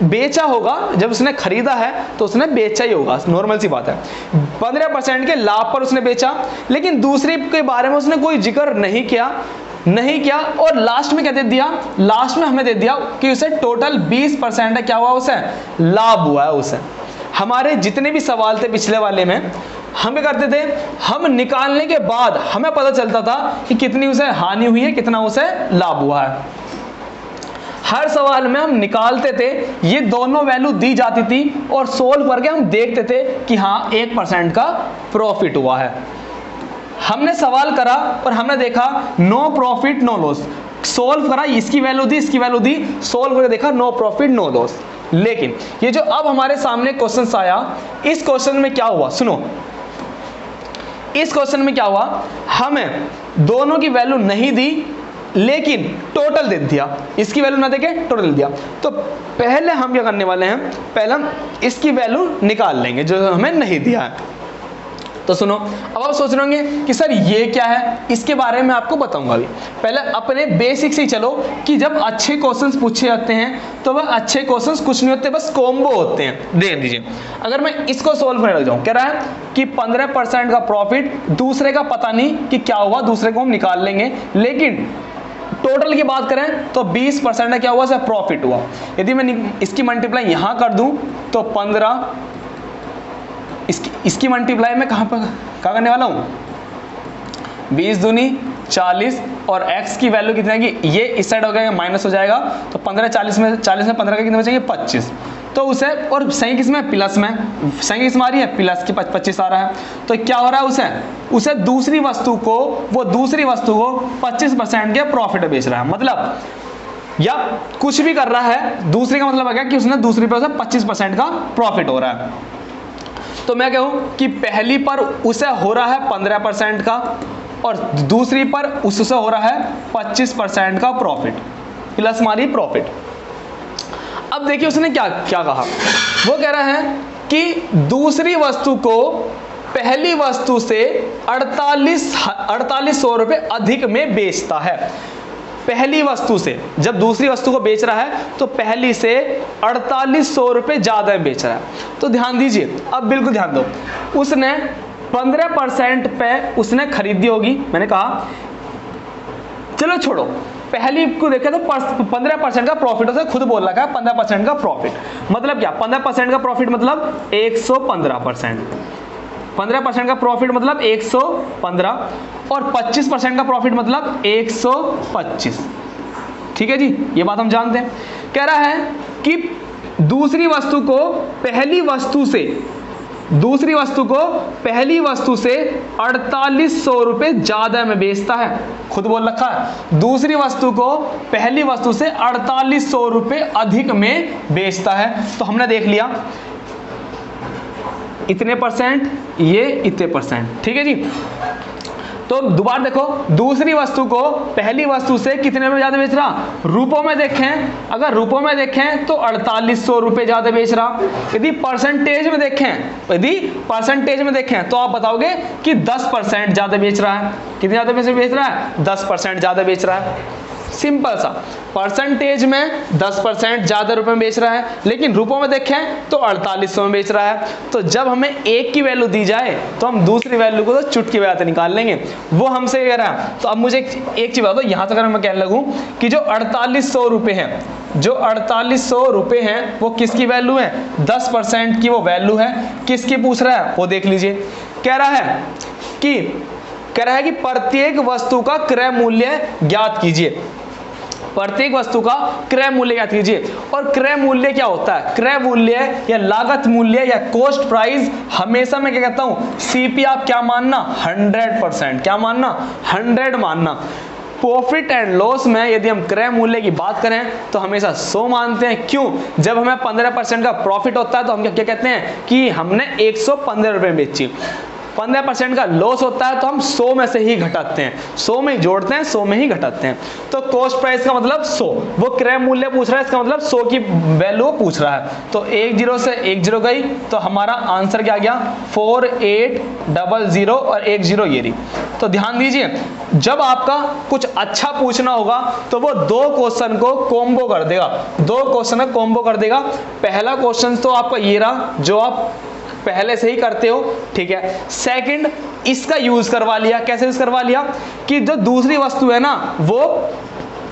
Speaker 1: बेचा होगा, जब उसने खरीदा है तो उसने बेचा ही होगा, नॉर्मल सी बात है। 15% के लाभ पर उसने बेचा, लेकिन दूसरी के बारे में उसने कोई जिक्र नहीं किया, और लास्ट में क्या दे दिया, लास्ट में हमें दे दिया कि उसे टोटल 20% क्या हुआ, उसे लाभ हुआ है उसे। हमारे जितने भी सवाल थे पिछले वाले में, हम क्या करते थे, हम निकालने के बाद हमें पता चलता था कि कितनी उसे हानि हुई है, कितना उसे लाभ हुआ है। हर सवाल में हम निकालते थे, ये दोनों वैल्यू दी जाती थी, और सोल्व करके हम देखते थे कि हाँ 1% का प्रॉफिट हुआ है। हमने सवाल करा और हमने देखा no profit no loss, solve करा, इसकी वैल्यू दी, इसकी वैल्यू दी, सोल्व करके देखा नो प्रॉफिट नो लॉस। लेकिन ये जो अब हमारे सामने क्वेश्चन आया, इस क्वेश्चन में क्या हुआ सुनो, इस क्वेश्चन में क्या हुआ, हमें दोनों की वैल्यू नहीं दी लेकिन टोटल दे दिया, इसकी वैल्यू ना देके टोटल दिया। तो पहले हम क्या करने वाले हैं, पहले हम इसकी वैल्यू निकाल लेंगे जो हमें नहीं दिया है। तो सुनो, अब आप सोच रहे होंगे कि सर ये क्या है, इसके बारे में आपको बताऊंगा अभी। पहले अपने बेसिक से ही चलो कि जब अच्छे क्वेश्चंस पूछे जाते हैं तो वह अच्छे क्वेश्चंस कुछ नहीं होते, बस कॉम्बो होते हैं। देख दीजिए, अगर मैं इसको सोल्व करने लग जाऊं, कह रहा है कि 15% का प्रॉफिट, दूसरे का पता नहीं कि क्या हुआ, दूसरे को हम निकाल लेंगे, लेकिन टोटल की बात करें तो 20% का क्या हुआ, सर प्रॉफिट हुआ। यदि मैं इसकी मल्टीप्लाई यहां कर दूं तो 15, इसकी मल्टीप्लाई में कहाँ करने वाला हूँ, 20 दूनी 40, और x की वैल्यू कितनी आएगी, ये इस साइड हो गया माइनस हो जाएगा, तो 15 40 में 15 का कितने बचेंगे 25। तो उसे, और सही किसमें, प्लस में, सही किसमें आ रही है, प्लस की 25 आ रहा है। तो क्या हो रहा है, उसे दूसरी वस्तु को 25% के प्रॉफिट बेच रहा है। मतलब या कुछ भी कर रहा है, दूसरे का मतलब है कि उसने दूसरी पर 25% का प्रॉफिट हो रहा है, तो मैं कहूं कि पहली पर उसे हो रहा है 15% का और दूसरी पर उससे हो रहा है 25% का प्रॉफिट, प्लस हमारी प्रॉफिट। अब देखिए उसने क्या क्या कहा, वो कह रहा है कि दूसरी वस्तु को पहली वस्तु से 4800 रुपए अधिक में बेचता है। पहली वस्तु से, जब दूसरी वस्तु को बेच रहा है तो पहली से 4800 रुपए ज्यादा में बेच रहा है। तो ध्यान दीजिए, अब बिल्कुल ध्यान दो, उसने 15% पे उसने खरीदी होगी, मैंने कहा चलो छोड़ो, पहली को देखे तो 15% का प्रॉफिट, उसे खुद बोल रखा है 15% का प्रॉफिट, मतलब क्या 15% का प्रॉफिट मतलब 115%, 15% का प्रॉफिट मतलब 115 और 25% का प्रॉफिट मतलब 125। ठीक है जी, ये बात हम जानते हैं। कह रहा है कि दूसरी वस्तु को पहली वस्तु से 4800 रुपए ज्यादा में बेचता है, खुद बोल रखा है दूसरी वस्तु को पहली वस्तु से 4800 रुपए अधिक में बेचता है। तो हमने देख लिया इतने परसेंट, ये इतने परसेंट, ठीक है जी। तो दोबारा देखो, दूसरी वस्तु को पहली वस्तु से कितने में ज्यादा बेच रहा, रुपयों में देखें, अगर रुपयों में देखें तो 4800 रुपए ज्यादा बेच रहा। यदि परसेंटेज में देखें तो आप बताओगे कि 10% ज्यादा बेच रहा है। कितने ज्यादा पैसे बेच रहा है, 10% ज्यादा बेच रहा है। सिंपल सा, परसेंटेज में 10% ज्यादा रुपए में बेच रहा है, लेकिन रुपयों में देखें तो 4800 में बेच रहा है। तो जब हमें एक की वैल्यू दी जाए तो हम दूसरी वैल्यू को तो चुटकी बजाते निकाल लेंगे, वो हमसे कह रहा है। तो अब मुझे एक चीज बता दो, यहां तक अगर मैं कहने लगूं कि जो 4800 रुपए हैं, जो 4800 रुपए हैं वो किसकी वैल्यू है, 10% की वो वैल्यू है। किसकी पूछ रहा है वो देख लीजिए, कह रहा है कि प्रत्येक वस्तु का क्रय मूल्य ज्ञात कीजिए, प्रत्येक वस्तु का क्रय मूल्य ज्ञात कीजिए। और क्रय मूल्य क्या होता है, क्रय मूल्य या लागत मूल्य या कॉस्ट प्राइस, हमेशा मैं क्या कहता हूं, सीपी आप क्या मानना, 100%, क्या मानना, 100 मानना। प्रॉफिट एंड लॉस में यदि हम क्रय मूल्य की बात करें तो हमेशा 100 मानते हैं। क्यों, जब हमें 15% का प्रॉफिट होता है तो हम क्या कहते हैं कि हमने 115 रुपए में बेची। 15% का लॉस होता है तो हम 100 में से ही घटाते हैं, 100 में ही जोड़ते हैं, 100 में ही घटाते हैं। तो कॉस्ट प्राइस का मतलब 100, वो क्रय मूल्य पूछ रहा है, इसका मतलब 100 की वैल्यू पूछ रहा है। तो 10 से 10 गई, तो हमारा आंसर क्या गया, 4800 और 10 ये रही। तो ध्यान दीजिए, जब आपका कुछ अच्छा पूछना होगा तो वो दो क्वेश्चन को कॉम्बो कर देगा, दो क्वेश्चन को कॉम्बो कर देगा। पहला क्वेश्चन तो आपका ये रहा जो आप पहले से ही करते हो, ठीक है। सेकंड, इसका यूज करवा लिया। कैसे यूज करवा लिया कि जो दूसरी वस्तु है ना वो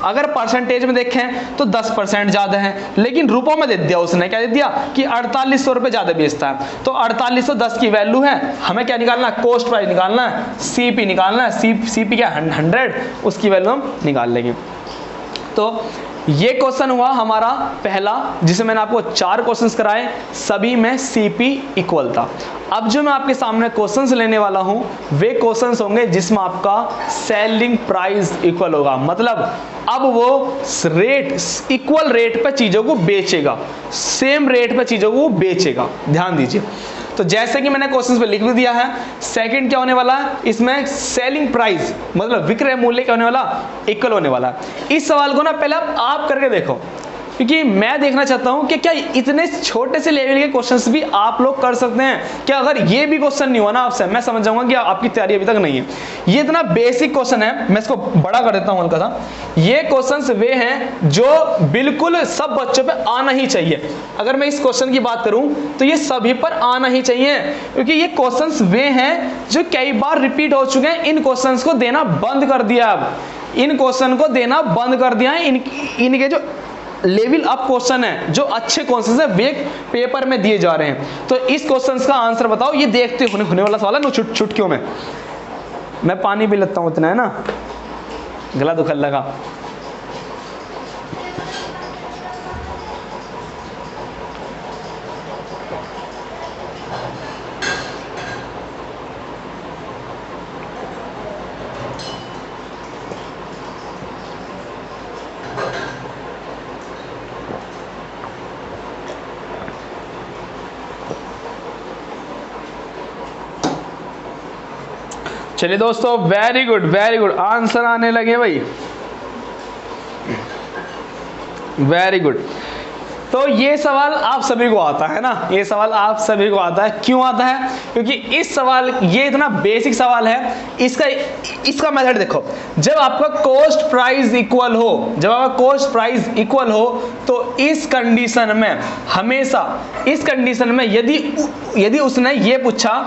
Speaker 1: अगर परसेंटेज में देखें तो 10% ज्यादा है, लेकिन रुपयों में दे दिया उसने, क्या दे दिया कि 4800 रुपए ज्यादा बेचता है। तो 4810 की वैल्यू है, हमें क्या निकालना है, कॉस्ट प्राइस निकालना है, सीपी निकालना है। सीपी क्या 100, उसकी वैल्यू हम निकाल लेंगे। तो ये क्वेश्चन हुआ हमारा पहला, जिसे मैंने आपको 4 क्वेश्चंस कराए, सभी में सीपी इक्वल था। अब जो मैं आपके सामने क्वेश्चंस लेने वाला हूं वे क्वेश्चंस होंगे जिसमें आपका सेलिंग प्राइस इक्वल होगा, मतलब अब वो रेट, इक्वल रेट पे चीजों को बेचेगा, सेम रेट पे चीजों को बेचेगा। ध्यान दीजिए, तो जैसे कि मैंने क्वेश्चंस पे लिख भी दिया है, सेकंड क्या होने वाला है इसमें, सेलिंग प्राइस मतलब विक्रय मूल्य क्या होने वाला, इक्वल होने वाला है। इस सवाल को ना पहले आप करके देखो, क्योंकि मैं देखना चाहता हूं कि क्या इतने छोटे से लेवल के क्वेश्चंस भी आप लोग कर सकते हैं क्या। अगर ये भी क्वेश्चन नहीं हुआ ना आपसे, मैं समझ जाऊंगा कि आपकी तैयारी अभी तक नहीं है। ये इतना बेसिक क्वेश्चन है, मैं इसको बड़ा कर देता हूं हल्का सा। ये क्वेश्चंस वे हैं जो बिल्कुल सब बच्चों पे आना ही चाहिए। अगर मैं इस क्वेश्चन की बात करूं तो ये सभी पर आना ही चाहिए, क्योंकि ये क्वेश्चंस वे हैं जो कई बार रिपीट हो चुके हैं। इन क्वेश्चंस को देना बंद कर दिया, अब इन क्वेश्चन को देना बंद कर दिया है। इनके जो लेवल अप क्वेश्चन है, जो अच्छे क्वेश्चन है, वे पेपर में दिए जा रहे हैं। तो इस क्वेश्चन का आंसर बताओ, ये देखते होने वाला सवाल है ना, चुटकियों में। मैं पानी भी लेता हूं, इतना है ना, गला दुखल लगा। चलिए दोस्तों, वेरी गुड, आंसर आने लगे भाई, वेरी गुड। तो ये सवाल आप सभी को आता है ना, ये सवाल आप सभी को आता है। क्यों आता है? क्योंकि इस सवाल, ये इतना बेसिक सवाल है, इसका मेथड देखो। जब आपका कॉस्ट प्राइस इक्वल हो, जब आपका कॉस्ट प्राइस इक्वल हो, तो इस कंडीशन में हमेशा, इस कंडीशन में यदि उसने ये पूछा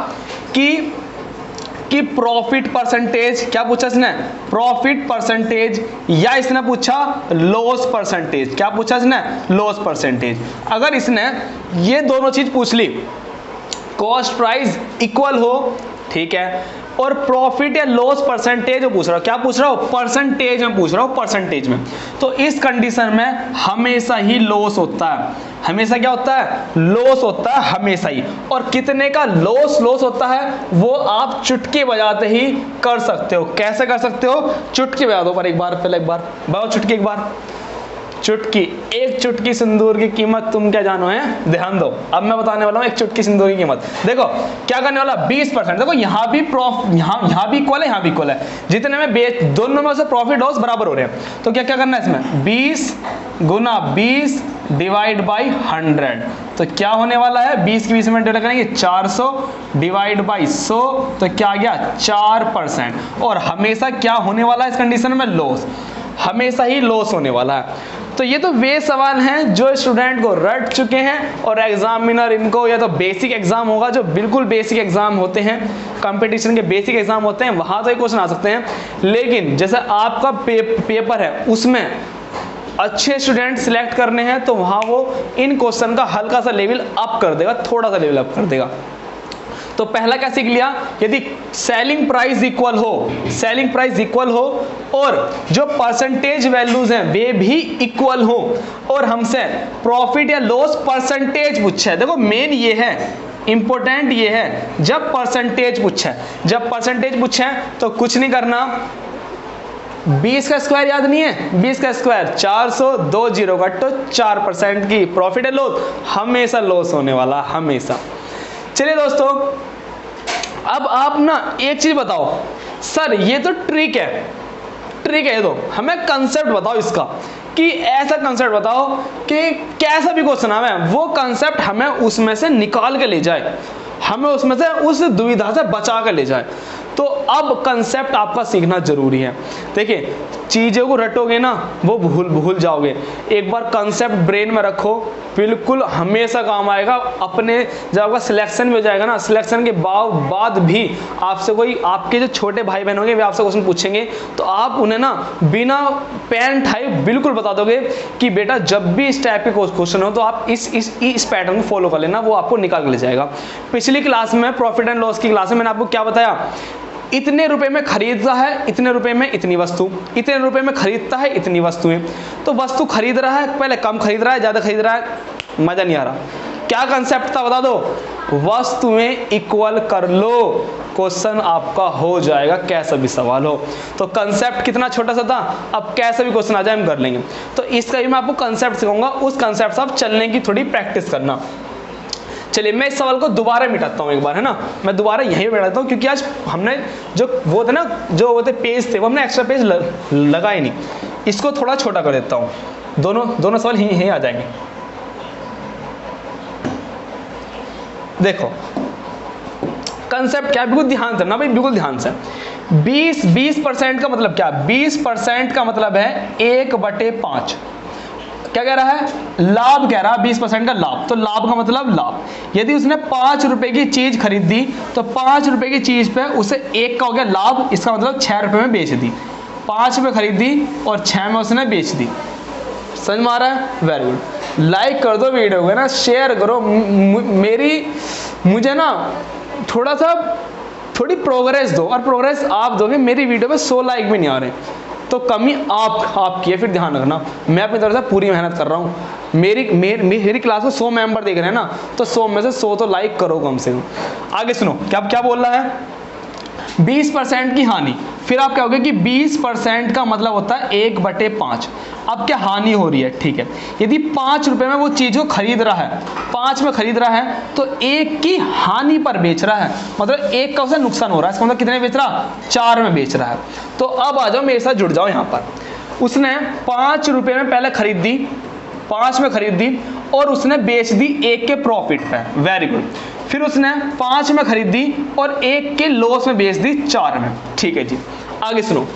Speaker 1: कि प्रॉफिट परसेंटेज, क्या पूछा इसने? प्रॉफिट परसेंटेज, या इसने पूछा लॉस परसेंटेज। क्या पूछा इसने? Loss percentage. अगर इसने ये दोनों चीज पूछ ली, कॉस्ट प्राइस इक्वल हो, ठीक है, और प्रॉफिट या लॉस परसेंटेज पूछ रहा हूं, क्या पूछ रहा हूं? परसेंटेज में पूछ रहा हूं, परसेंटेज में। तो इस कंडीशन में हमेशा ही लॉस होता है। हमेशा क्या होता है? लॉस होता है, हमेशा ही। और कितने का लॉस होता है वो आप चुटकी बजाते ही कर सकते हो। कैसे कर सकते हो? चुटकी बजा दो पर एक बार, पहले एक बार बजाओ चुटकी, एक बार चुटकी। एक चुटकी सिंदूर की कीमत तुम क्या जानो है? ध्यान दो, अब मैं बताने वाला हूं एक चुटकी सिंदूर की कीमत। देखो क्या करने वाला, 20%। देखो यहां भी यहां भी इक्वल है, यहां भी इक्वल है। जितने में दोनों में से प्रॉफिट लॉस बराबर हो रहे हैं, तो क्या क्या करना है इसमें? 20 गुना 20 डिवाइड बाई 100। तो क्या होने वाला है? 20 की 20 में डिवाइड करेंगे 400 डिवाइड बाई 100, तो क्या आ गया? 4%। और हमेशा क्या होने वाला है इस कंडीशन में? लॉस, हमेशा ही लॉस होने वाला है। तो ये तो वे सवाल हैं जो स्टूडेंट को रट चुके हैं, और एग्जामिनर इनको, या तो बेसिक एग्जाम होगा, जो बिल्कुल बेसिक एग्जाम होते हैं, कंपटीशन के बेसिक एग्जाम होते हैं, वहां तो ये क्वेश्चन आ सकते हैं। लेकिन जैसे आपका पेपर है, उसमें अच्छे स्टूडेंट सिलेक्ट करने हैं, तो वहां वो इन क्वेश्चन का हल्का सा लेवल अप कर देगा, थोड़ा सा लेवल अप कर देगा। तो पहला क्या सीख लिया? यदि सेलिंग प्राइस इक्वल हो, सेलिंग प्राइस इक्वल हो, और जो परसेंटेज वैल्यूज हैं वे भी इक्वल हो, और हमसे प्रॉफिट या लॉस परसेंटेज पूछा है। देखो मेन ये है, इंपॉर्टेंट ये है, जब परसेंटेज पूछा है, जब परसेंटेज पूछा है तो कुछ नहीं करना। 20 का स्क्वायर याद नहीं है? 20 का स्क्वायर 400, 2 जीरो का, तो 4% की प्रॉफिट है लॉस, हमेशा लॉस होने वाला, हमेशा। चलिए दोस्तों, अब आप ना एक चीज बताओ, सर ये तो ट्रिक है, ट्रिक है, तो हमें कंसेप्ट बताओ इसका, कि ऐसा कंसेप्ट बताओ कि कैसा भी क्वेश्चन आवे वो कंसेप्ट हमें उसमें से निकाल के ले जाए, हमें उसमें से उस दुविधा से बचा कर ले जाए। तो अब कंसेप्ट आपका सीखना जरूरी है। देखिए चीज़ों को रटोगे ना वो भूल जाओगे। एक बार कंसेप्ट ब्रेन में रखो, बिल्कुल हमेशा काम आएगा। अपने जब आपका सिलेक्शन भी हो जाएगा ना, सिलेक्शन के बाद भी आपसे कोई, आपके जो छोटे भाई बहन होंगे वे आपसे क्वेश्चन पूछेंगे, तो आप उन्हें ना बिना पेन उठाए बिल्कुल बता दोगे कि बेटा जब भी इस टाइप के क्वेश्चन हो तो आप इस पैटर्न को फॉलो कर लेना, वो आपको निकाल के ले जाएगा। पिछली क्लास में, प्रॉफिट एंड लॉस की क्लास में, मैंने आपको क्या बताया? इतने रुपए में खरीदता है, इतने रुपए में इतनी वस्तु, इतने रुपए में खरीदता है, इतनी वस्तुएं। तो वस्तु खरीद रहा है, पहले कम खरीद रहा है, ज्यादा खरीद रहा है, मजा नहीं आ रहा। क्या कंसेप्ट था बता दो? वस्तुएं इक्वल कर लो, क्वेश्चन आपका हो जाएगा, कैसा भी सवाल हो। तो कंसेप्ट कितना छोटा सा था, अब कैसा भी क्वेश्चन आ जाए हम कर लेंगे। तो इसका भी मैं आपको कंसेप्ट सिखाऊंगा, उस कंसेप्ट से आप चलने की थोड़ी प्रैक्टिस करना। चलिए मैं इस सवाल को दोबारा मिटाता हूँ एक बार, है ना, मैं दोबारा यहीं मिटाता हूँ, क्योंकि आज हमने जो वो थे ना, जो वो थे पेज थे, वो हमने एक्स्ट्रा पेज लगा ही नहीं। इसको थोड़ा छोटा कर देता हूँ, दोनों सवाल यहीं आ जाएंगे। देखो कंसेप्ट क्या, बिल्कुल ध्यान से ना भाई, बिल्कुल ध्यान से। 20% का मतलब क्या? 20% का मतलब है 1/5। क्या कह रहा है? लाभ कह रहा है, 20% का लाभ। तो लाभ का मतलब लाभ। यदि उसने 5 रुपए की चीज खरीदी तो 5 रुपए की चीज पे उसे 1 का हो गया लाभ, इसका मतलब 6 रुपए में बेच दी। 5 रुपए खरीदी और 6 में उसने बेच दी। समझ में आ रहा है? Very good. लाइक कर दो वीडियो को, है ना, शेयर करो। मुझे ना थोड़ी प्रोग्रेस दो, और प्रोग्रेस आप दोगे, मेरी वीडियो पे 100 लाइक भी नहीं आ रहे, तो कमी आपकी है। फिर ध्यान रखना, मैं अपनी तरफ से पूरी मेहनत कर रहा हूँ। मेरी क्लास में 100 मेंबर देख रहे हैं ना, तो 100 में से 100 तो लाइक करो कम से कम। आगे सुनो क्या बोल रहा है? 20% की हानि, फिर आप कहोगे कि 20% का मतलब होता है 1/5। अब क्या हानि हो रही है, ठीक है, यदि 5 रुपए में वो चीज को खरीद रहा है, 5 में खरीद रहा है, तो 1 की हानि पर बेच रहा है, मतलब 1 का उसे नुकसान हो रहा है, इसका मतलब कितने बेच रहा, 4 में बेच रहा है। तो अब आ जाओ मेरे साथ, जुड़ जाओ यहाँ पर। उसने 5 रुपए में पहले खरीद दी, 5 में खरीद दी और उसने बेच दी 1 के प्रॉफिट पे, वेरी गुड। फिर उसने 5 में खरीद दी और 1 के लॉस में बेच दी 4 में, ठीक है जी। आगे सुनो,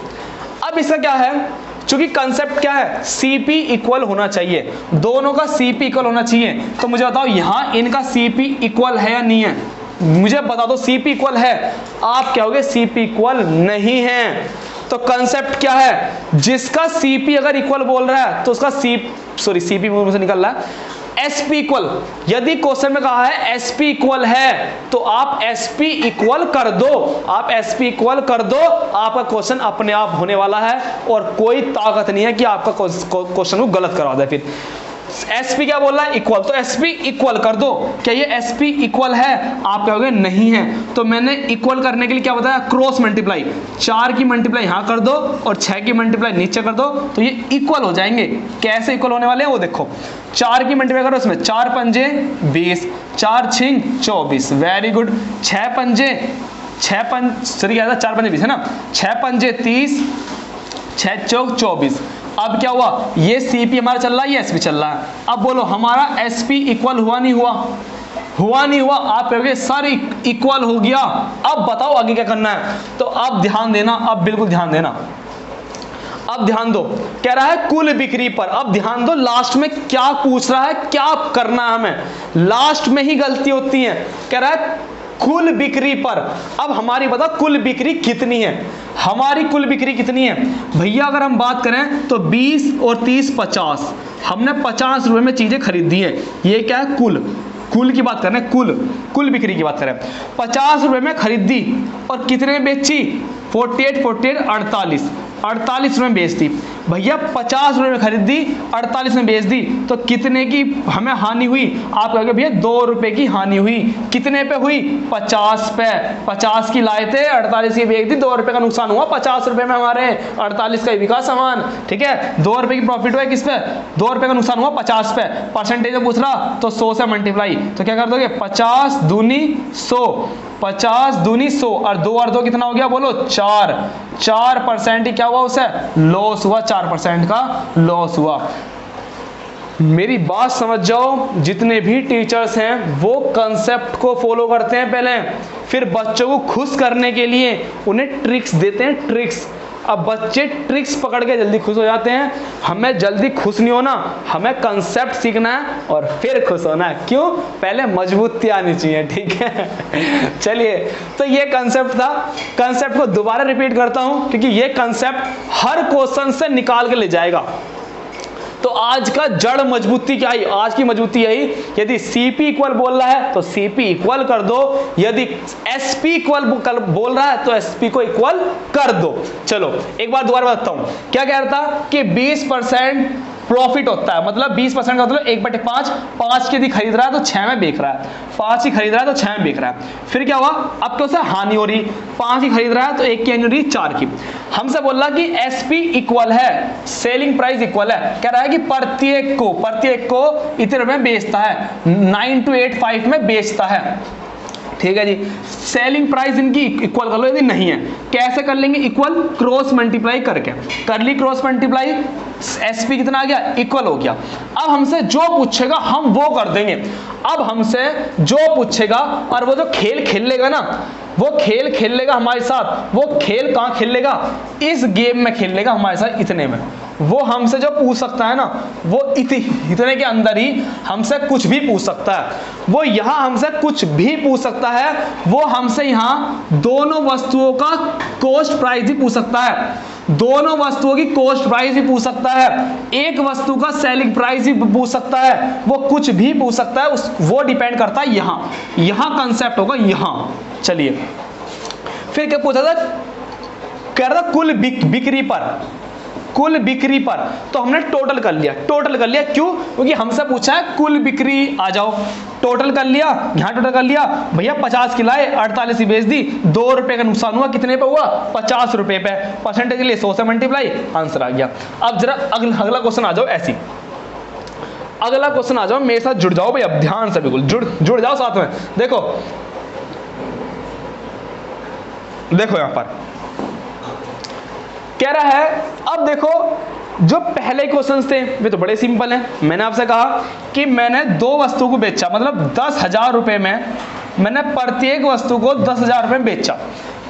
Speaker 1: अब इसका क्या है, चूंकि कंसेप्ट क्या है, सीपी इक्वल होना चाहिए, दोनों का सीपी इक्वल होना चाहिए। तो मुझे बताओ यहां इनका सीपी इक्वल है या नहीं है, मुझे बता दो। सीपी इक्वल है, आप कहोगे सीपी इक्वल नहीं है। तो कंसेप्ट क्या है, जिसका सीपी अगर इक्वल बोल रहा है तो उसका सीपी मुंह से निकल रहा है, एसपी इक्वल। यदि क्वेश्चन में कहा है एसपी इक्वल है तो आप एसपी इक्वल कर दो, आप एसपी इक्वल कर दो, आपका क्वेश्चन अपने आप होने वाला है और कोई ताकत नहीं है कि आपका क्वेश्चन को गलत करवा दे। फिर एसपी क्या बोल रहा है, इक्वल, तो एसपी इक्वल कर दो। क्या ये एसपी इक्वल है, आप कहोगे नहीं है। तो मैंने इक्वल करने के लिए क्या बताया, क्रॉस मल्टीप्लाई, 4 की मल्टीप्लाई यहां कर दो और 6 की मल्टीप्लाई नीचे कर दो, तो ये इक्वल हो जाएंगे। कैसे इक्वल होने वाले हैं वो देखो, 4 की मल्टीप्लाई करो, इसमें 4 पंजे 20, 4 छिंग 24, वेरी गुड। 6 पंजे 4 पंजे 20 है ना, 6 पंजे 30, 6 चौक 24। अब क्या हुआ, ये सीपी हमारा चल रहा है, ये एसपी चल रहा है। अब बोलो हमारा एसपी इक्वल हुआ नहीं हुआ, हुआ नहीं हुआ। आप कहोगे सर इक्वल हो गया, अब बताओ आगे क्या करना है। तो अब ध्यान देना, अब बिल्कुल ध्यान देना, अब ध्यान दो, कह रहा है कुल बिक्री पर। अब ध्यान दो लास्ट में क्या पूछ रहा है, क्या करना है हमें, लास्ट में ही गलती होती है। कह रहा है कुल बिक्री पर। अब हमारी बता कुल बिक्री कितनी है, हमारी कुल बिक्री कितनी है भैया। अगर हम बात करें तो 20 और 30 50, हमने 50 रुपए में चीजें खरीदी है, ये क्या है कुल की बात कर रहे हैं, कुल बिक्री की बात करें। 50 रुपए में खरीदी और कितने में बेची, 48 48 रुपए में बेच दी भैया। 50 रुपए में खरीदी, 48 में बेच दी, तो कितने की हमें हानि हुई, आप कहोगे भैया 2 रुपए की हानि हुई। कितने पे हुई, 50 पे। 50 की लाए थे, 48 की बेच दी, 2 रुपए का नुकसान हुआ 50 रुपए में हमारे, 48 का बिका सामान, ठीक है। 2 रुपए की प्रॉफिट हुआ किस पे, 2 रुपए का नुकसान हुआ 50 पे। परसेंटेज में पूछ रहा तो 100 से मल्टीप्लाई, तो क्या कर दोगे 50 दूनी 100, 50 दूनी 100 और 2 और 2 कितना हो गया बोलो 4% ही क्या हुआ, उसे लॉस हुआ, 4% का लॉस हुआ। मेरी बात समझ जाओ, जितने भी टीचर्स हैं वो कंसेप्ट को फॉलो करते हैं पहले, फिर बच्चों को खुश करने के लिए उन्हें ट्रिक्स देते हैं, ट्रिक्स। अब बच्चे ट्रिक्स पकड़ के जल्दी खुश हो जाते हैं, हमें जल्दी खुश नहीं होना, हमें कंसेप्ट सीखना है और फिर खुश होना है। क्यों, पहले मजबूती आनी चाहिए, ठीक है। चलिए, तो ये कंसेप्ट था, कंसेप्ट को दोबारा रिपीट करता हूं क्योंकि ये कंसेप्ट हर क्वेश्चन से निकाल के ले जाएगा। तो आज का जड़ मजबूती क्या है, आज की मजबूती यही, यदि सीपी इक्वल बोल रहा है तो सीपी इक्वल कर दो, यदि एसपी इक्वल बोल रहा है तो एसपी को इक्वल कर दो। चलो एक बार दोबारा बताता हूं, क्या कह रहा था कि 20% प्रॉफिट होता है, मतलब 20% का मतलब 1/5, 5 की यदि खरीद रहा है तो 6 में बेच रहा है, 5 की खरीद रहा है तो 6 में बेच रहा है। फिर क्या हुआ, अब क्या उसे हानि हो रही, 5 की खरीद रहा है तो 1 की हानि हो रही, 4 की। हमसे बोल रहा कि एसपी इक्वल है, सेलिंग प्राइस इक्वल है, कह रहा है कि प्रत्येक को इतने रुपए में बेचता है, 9285 में बेचता है, ठीक है जी। सेलिंग प्राइस इनकी इक्वल कर लो, यदि नहीं है कैसे कर लेंगे, इक्वल क्रॉस मल्टीप्लाई करके कर ली, क्रॉस मल्टीप्लाई, एसपी कितना आ गया, इक्वल हो गया। अब हमसे जो पूछेगा हम वो कर देंगे, अब हमसे जो पूछेगा और वो जो खेल खेल लेगा ना, वो खेल खेल लेगा हमारे साथ, वो खेल कहां खेल लेगा, इस गेम में खेल लेगा हमारे साथ, इतने में। वो हमसे जो पूछ सकता है ना, वो इतने के अंदर ही हमसे कुछ भी पूछ सकता है, वो यहां हमसे कुछ भी पूछ सकता है, वो हमसे यहां दोनों वस्तुओं का कॉस्ट प्राइस ही पूछ सकता है, दोनों वस्तुओं की कॉस्ट प्राइस ही पूछ सकता है, एक वस्तु का सेलिंग प्राइस ही पूछ सकता है, वो कुछ भी पूछ सकता है, वो डिपेंड करता है यहां कंसेप्ट होगा यहां। चलिए फिर क्या पूछा था, कह रहा था कुल बिक्री पर, कुल बिक्री पर, तो हमने टोटल कर लिया, टोटल कर लिया। क्यों? क्योंकि हमसे पूछा है कुल बिक्री, आ जाओ टोटल कर लिया, यहां टोटल कर लिया भैया। 50 की लाए, 48 की बेच दी, 2 रुपए का नुकसान हुआ, कितने पे हुआ? 50 रुपए पे। परसेंटेज के लिए 100 से मल्टीप्लाई, आंसर आ गया। अब जरा अगला क्वेश्चन आ जाओ, ऐसी अगला क्वेश्चन आ जाओ, मेरे साथ जुड़ जाओ भाई, अब ध्यान से बिल्कुल जुड़ जाओ साथ में। देखो यहां पर कह रहा है, अब देखो जो पहले क्वेश्चन थे वे तो बड़े सिंपल हैं। मैंने आपसे कहा कि मैंने 2 वस्तु को बेचा, मतलब 10,000 रुपए में मैंने प्रत्येक वस्तु को 10,000 रुपए में बेचा।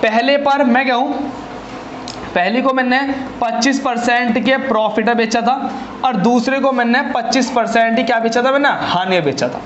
Speaker 1: पहले पर मैं क्या हूं, पहली को मैंने 25% के प्रॉफिट में बेचा था और दूसरे को मैंने 25% ही क्या बेचा था, मैंने हानि में बेचा था।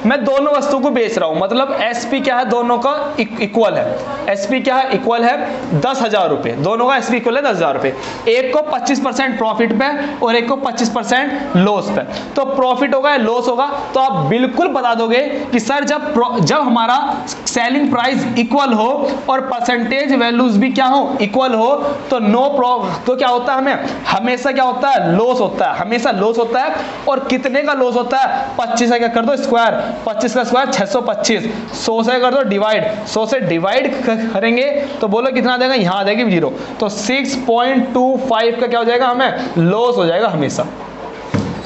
Speaker 1: मैं दोनों वस्तु को बेच रहा हूं, मतलब एसपी क्या है, दोनों का इक्वल है। एसपी क्या है, इक्वल है 10,000 रुपए, दोनों का एसपी इक्वल है 10,000 रुपए। एक को 25% प्रॉफिट पे और एक को 25% लॉस पे। तो प्रॉफिट होगा या लॉस होगा, तो आप बिल्कुल बता दोगे कि सर जब हमारा सेलिंग प्राइस इक्वल हो और परसेंटेज वैल्यूज भी क्या हो, इक्वल हो, तो तो क्या होता है, हमें हमेशा क्या होता है, लॉस होता है, हमेशा लॉस होता है। और कितने का लॉस होता है? 25 का क्या कर दो स्क्वायर, 25 का स्क्वायर 625, 100 से कर दो डिवाइड, 100 से डिवाइड करेंगे तो बोलो कितना आ जाएगा, यहां आ जाएगी 0। तो 6.25 का क्या हो जाएगा, हमें लॉस हो जाएगा हमेशा।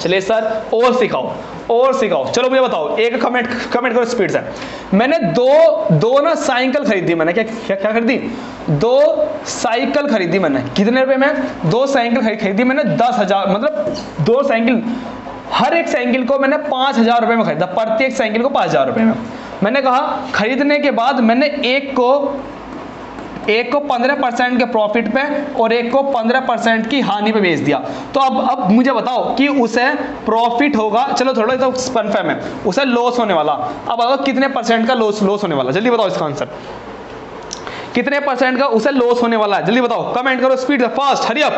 Speaker 1: चलिए सर और सिखाओ, चलो मुझे बताओ, एक कमेंट करो स्पीड से। मैंने दो ना साइकिल खरीदी, मैंने क्या खरीदी, 2 साइकिल खरीदी मैंने। कितने रुपए में? 2 साइकिल खरीदी मैंने 10,000, मतलब 2 साइकिल, हर एक साइकिल को मैंने 5,000 रुपए में खरीदा, प्रत्येक साइकिल को 5,000 रुपए में। मैंने कहा खरीदने के बाद मैंने एक को 15% के प्रॉफिट पे और एक को 15% की हानि पे बेच दिया। तो अब मुझे बताओ कि उसे प्रॉफिट होगा, चलो थोड़ा तो कन्फर्म है, उसे लॉस होने वाला। अब बताओ कितने परसेंट का लॉस होने वाला, जल्दी बताओ इसका आंसर। कितने परसेंट का उसे लॉस होने वाला है, जल्दी बताओ, कमेंट करो स्पीड से, fast, hurry up.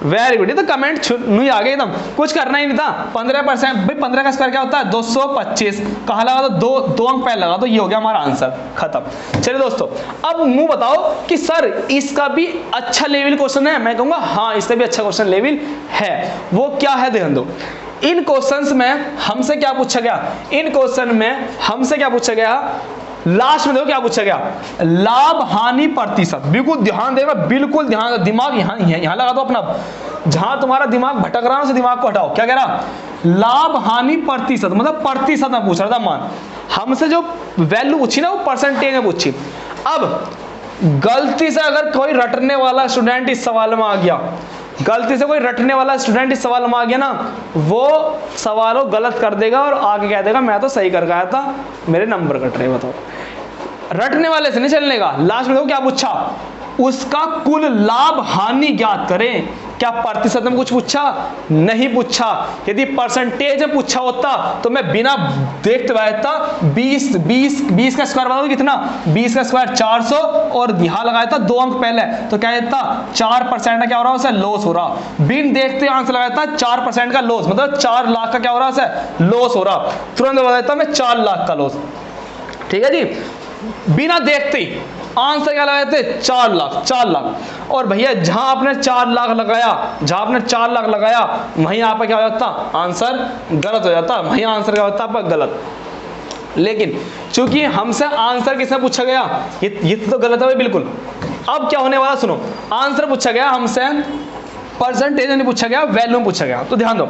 Speaker 1: Very good, ये तो कमेंट नहीं आ गए एकदम, कुछ करना ही नहीं था। 15%, भाई 15 का स्क्वायर क्या होता है, 225। कहाँ लगा दो, 2 अंक पहले लगा, तो ये हो गया हमारा आंसर, खत्म। चलिए दोस्तों, अब मुंह बताओ कि सर इसका भी अच्छा लेवल क्वेश्चन है। मैं कहूंगा हाँ, इसका भी अच्छा क्वेश्चन लेवल है। वो क्या है, ध्यान दो। इन क्वेश्चंस में हमसे क्या पूछा गया, लास्ट में देखो क्या पूछा गया, लाभ हानि प्रतिशत। बिल्कुल ध्यान देगा, बिल्कुल ध्यान, दिमाग यहां लगा दो अपना, जहां तुम्हारा दिमाग भटक रहा है उस दिमाग को हटाओ। क्या कह रहा, लाभ हानि प्रतिशत, मतलब प्रतिशत में पूछ रहा था। मान हमसे जो वैल्यू पूछी ना, वो परसेंटेज में पूछी। अब गलती से अगर कोई रटने वाला स्टूडेंट इस सवाल में आ गया, ना, वो सवालों गलत कर देगा और आगे कह देगा मैं तो सही कर गया था, मेरे नंबर कट रहे। बताओ, रटने वाले से नहीं चलने का। लास्ट में देखो क्या पूछा, उसका कुल लाभ हानि ज्ञात करें। क्या प्रतिशत में कुछ पूछा? नहीं पूछा। यदि परसेंटेज में पूछा होता तो मैं बिना देखते बैठता 20 का स्क्वायर बताओ कितना, 20 का स्क्वायर 400 और यहां लगाया था 2 अंक पहले, तो क्या कहता 4% का क्या हो रहा है, उसे लॉस हो रहा। बिन देखते आंसर लगाया था 4% का लॉस, मतलब 4 लाख का क्या हो रहा है, उसे लॉस हो रहा। तुरंत बता देता मैं 4 लाख का लॉस। ठीक है जी, बिना देखते ही आंसर क्या लगाए थे, 4 लाख। और भैया जहां आपने 4 लाख लगाया, वहीं आप क्या हो जाता, आंसर गलत हो जाता, वहीं आंसर क्या होता आपका गलत। लेकिन चूंकि हमसे आंसर किसने पूछा गया, ये तो गलत है भाई बिल्कुल। अब क्या होने वाला सुनो, आंसर पूछा गया हमसे, परसेंटेज नहीं पूछा गया, वैल्यू पूछा गया। तो ध्यान दो,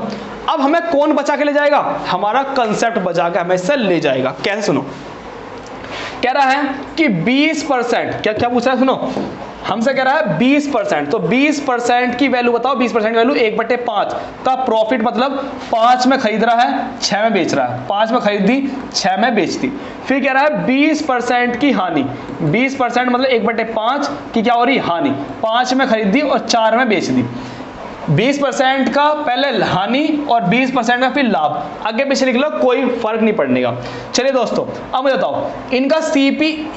Speaker 1: अब हमें कौन बचा के ले जाएगा, हमारा कंसेप्ट बचा के हमें इससे ले जाएगा। कैसे, सुनो, कह रहा है कि 20%, क्या पूछ रहा है, सुनो, हमसे कह रहा है 20%, तो 20% की वैल्यू बताओ। 20% की वैल्यू 1/5 का प्रॉफिट, मतलब 5 में खरीद रहा है, 6 में बेच रहा है। 5 में खरीदी, 6 में बेचती। फिर कह रहा है 20% की हानि, 20% मतलब 1/5 की क्या हो रही, हानि। 5 में खरीदी और 4 में बेच दी। 20% का पहले हानि और 20% का फिर लाभ, आगे पीछे लिख लो, कोई फर्क नहीं पड़ने का। चलिए दोस्तों, अब मुझे बताओ, इनका सीपी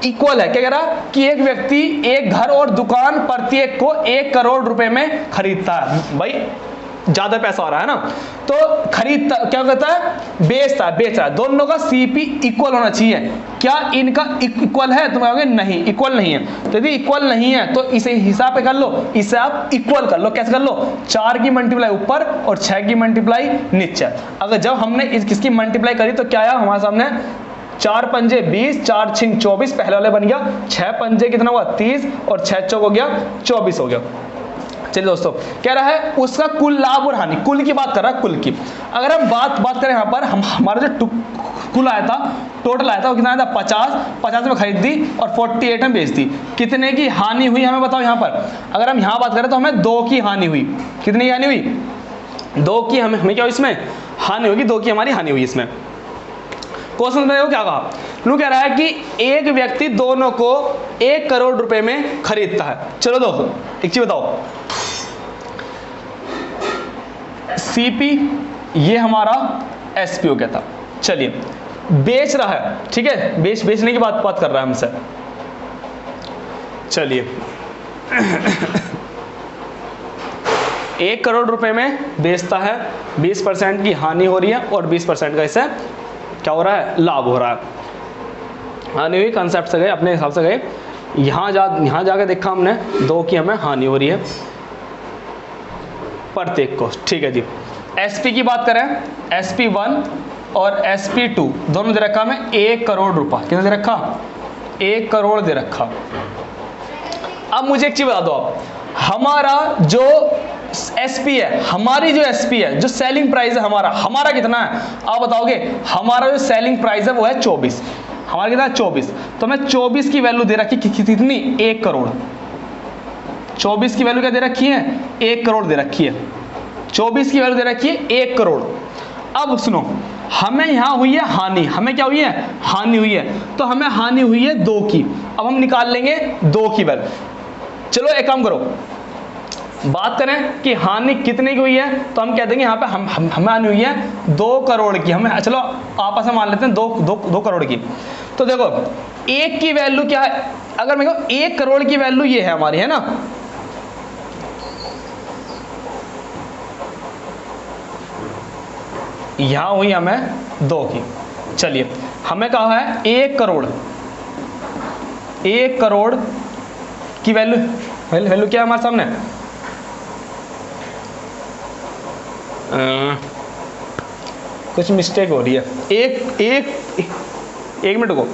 Speaker 1: इक्वल है। क्या कह रहा कि एक व्यक्ति एक घर और दुकान प्रत्येक को 1 करोड़ रुपए में खरीदता है। भाई ज्यादा पैसा हो रहा है ना, तो खरीदता क्या कहता है, बेच रहा है। दोनों का सीपी इक्वल होना चाहिए। क्या इनका इक्वल है? तुम कहोगे नहीं, इक्वल नहीं है। तो यदि इक्वल नहीं है तो इसे हिसाब पे कर लो, इसे आप इक्वल कर लो। कैसे कर लो? 4 की मल्टीप्लाई ऊपर और 6 की मल्टीप्लाई नीचे। अगर जब हमने इसकी मल्टीप्लाई करी तो क्या आया हमारे सामने, 4 पंजे 20, 4 छिंग 24, पहले वाले बन गया। 6 पंजे कितना हुआ 30 और 6 चौक हो गया 24 हो गया। चलिए दोस्तों, कह रहा है उसका कुल लाभ और हानि, कुल की बात कर रहा है, कुल की। अगर हम बात करें यहाँ पर, हमारा जो कुल आया था, टोटल आया था वो कितना आया था 50 में खरीद दी और 48 में बेच दी। कितने की हानि हुई हमें बताओ। यहाँ पर अगर हम यहाँ बात करें तो हमें 2 की हानि हुई। कितनी की हानि हुई? 2 की हमें क्या हुई इसमें हानि होगी, 2 की हमारी हानि हुई इसमें। क्वेश्चन में देखो क्या कहा, लू कह रहा है कि एक व्यक्ति दोनों को 1 करोड़ रुपए में खरीदता है। चलो दोस्तों एक चीज बताओ, सीपी ये हमारा एसपी हो गया था। चलिए बेच रहा है, ठीक है, बेचने की बात कर रहा है हमसे। चलिए 1 करोड़ रुपए में बेचता है, 20% की हानि हो रही है और 20% का इससे क्या हो रहा है, लाभ हो रहा है। हानि हुई, कंसेप्ट से गए, अपने हिसाब से गए, यहाँ जाके देखा हमने 2 की हमें हानि हो रही है प्रत्येक को। ठीक है जी। एसपी की बात करें, SP1 और SP2 दोनों दे रखा हमें 1 करोड़ रुपया। कितना दे रखा? 1 करोड़ दे रखा। अब मुझे एक चीज बता दो आप, हमारा जो एसपी है, हमारी जो एसपी है, जो सेलिंग प्राइस है हमारा कितना है आप बताओगे? हमारा जो सेलिंग प्राइस है वो है 24। हमारा कितना है 24। तो हमें 24 की वैल्यू दे रखी कितनी? 1 करोड़। 24 की वैल्यू क्या दे रखी है? 1 करोड़ दे रखी है। 24 की वैल्यू दे रखी है 1 करोड़। अब सुनो, हमें यहां हुई है हानि। हमें क्या हुई है? हानि हुई है। तो हमें हानि हुई है 2 की। अब हम निकाल लेंगे 2 की वैल्यू। चलो एक काम करो, बात करें कि हानि कितने की हुई है, तो हम कह देंगे यहाँ पे हमें हानि हुई है 2 करोड़ की। हमें चलो आपस में मान लेते हैं 2 करोड़ की। तो देखो 1 की वैल्यू क्या है, अगर मैं कहूँ 1 करोड़ की वैल्यू ये है हमारी, है ना, यहां हुई हमें 2 की। चलिए हमें कहा है 1 करोड़, 1 करोड़ की वैल्यू क्या है हमारे सामने? कुछ मिस्टेक हो रही है। एक मिनट को,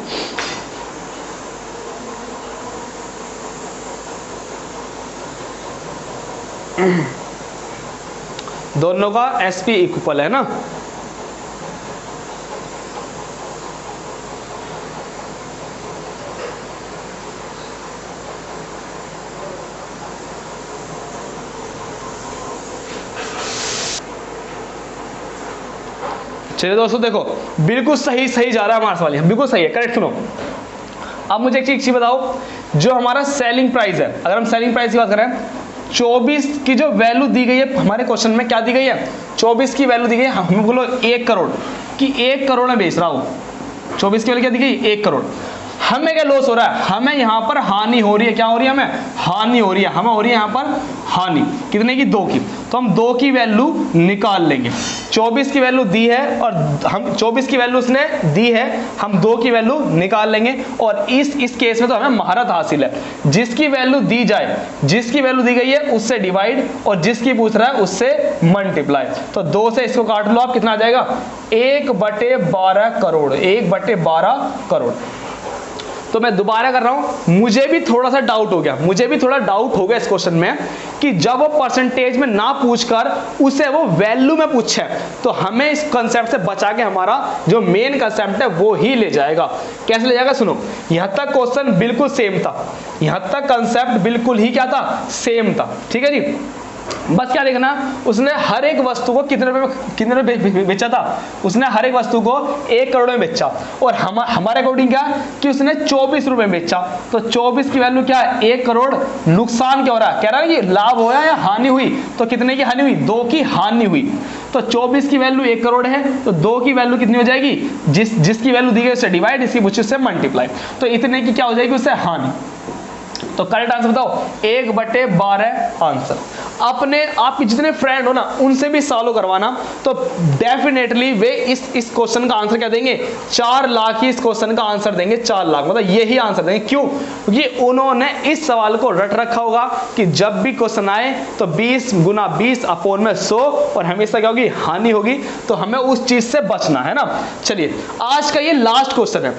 Speaker 1: दोनों का एसपी इक्वल है ना, चलिए दोस्तों देखो बिल्कुल सही जा रहा है हमारा सवाल, बिल्कुल सही है, करेक्ट। सुनो अब मुझे एक चीज बताओ, जो हमारा सेलिंग प्राइस है, अगर हम सेलिंग प्राइस की बात करें, 24 की जो वैल्यू दी गई है हमारे क्वेश्चन में, क्या दी गई है? 24 की वैल्यू दी गई है, हमें बोलो 1 करोड़ की, 1 करोड़ में बेच रहा हूं। 24 की वैल्यू क्या दी गई? 1 करोड़। हमें क्या लॉस हो रहा है? हमें यहाँ पर हानि हो रही है। क्या हो रही है? हमें हानि हो रही है। हमें हो रही है यहाँ पर हानि, कितने की? 2 की। तो हम 2 की वैल्यू निकाल लेंगे। 24 की वैल्यू दी है और हम 24 की वैल्यू उसने दी है, हम 2 की वैल्यू निकाल लेंगे। और इस केस में तो हमें महारत हासिल है, जिसकी वैल्यू दी जाए, जिसकी वैल्यू दी गई है उससे डिवाइड और जिसकी पूछ रहा है उससे मल्टीप्लाई। तो 2 से इसको काट लो आप, कितना आ जाएगा? 1/12 करोड़। 1/12 करोड़। तो मैं दोबारा कर रहा हूं, मुझे भी थोड़ा सा डाउट हो गया, इस क्वेश्चन में कि जब वो परसेंटेज में ना पूछकर उसे वो वैल्यू में पूछे, तो हमें इस कंसेप्ट से बचा के हमारा जो मेन कंसेप्ट है वो ही ले जाएगा। कैसे ले जाएगा? सुनो, यहां तक क्वेश्चन बिल्कुल सेम था, यहां तक कंसेप्ट बिल्कुल ही क्या था? सेम था। ठीक है जी। बस क्या देखना, उसने हर एक वस्तु को कितने रुपए बेचा था? उसने हर एक वस्तु को 1 करोड़ में बेचा। और हमारे अकॉर्डिंग क्या कि उसने 24 रुपए में बेचा। तो 24 की वैल्यू क्या है? 1 करोड़। नुकसान क्या हो रहा है? कह रहा है कि लाभ होया या हानि हुई? तो कितने की हानि हुई? 2 की हानि हुई। तो 24 की वैल्यू 1 करोड़ है, तो 2 की वैल्यू कितनी हो जाएगी? जिसकी वैल्यू दी गई उससे डिवाइड, इसकी पूछी उससे मल्टीप्लाई। तो इतने की क्या हो जाएगी? उससे हानि। तो करेक्ट आंसर बताओ, 1/12 आंसर। अपने आपके जितने फ्रेंड हो ना उनसे भी सॉल्व करवाना, तो डेफिनेटली वे इस क्वेश्चन का आंसर क्या देंगे, 4 लाख ही इस क्वेश्चन का आंसर देंगे, 4 लाख मतलब यही आंसर देंगे। क्यों? क्योंकि उन्होंने इस सवाल को रट रखा होगा कि जब भी क्वेश्चन आए तो 20 गुना 20 अपॉन में 100 और हमेशा क्या होगी, हानि होगी, तो हमें उस चीज से बचना है ना। चलिए आज का ये लास्ट क्वेश्चन है,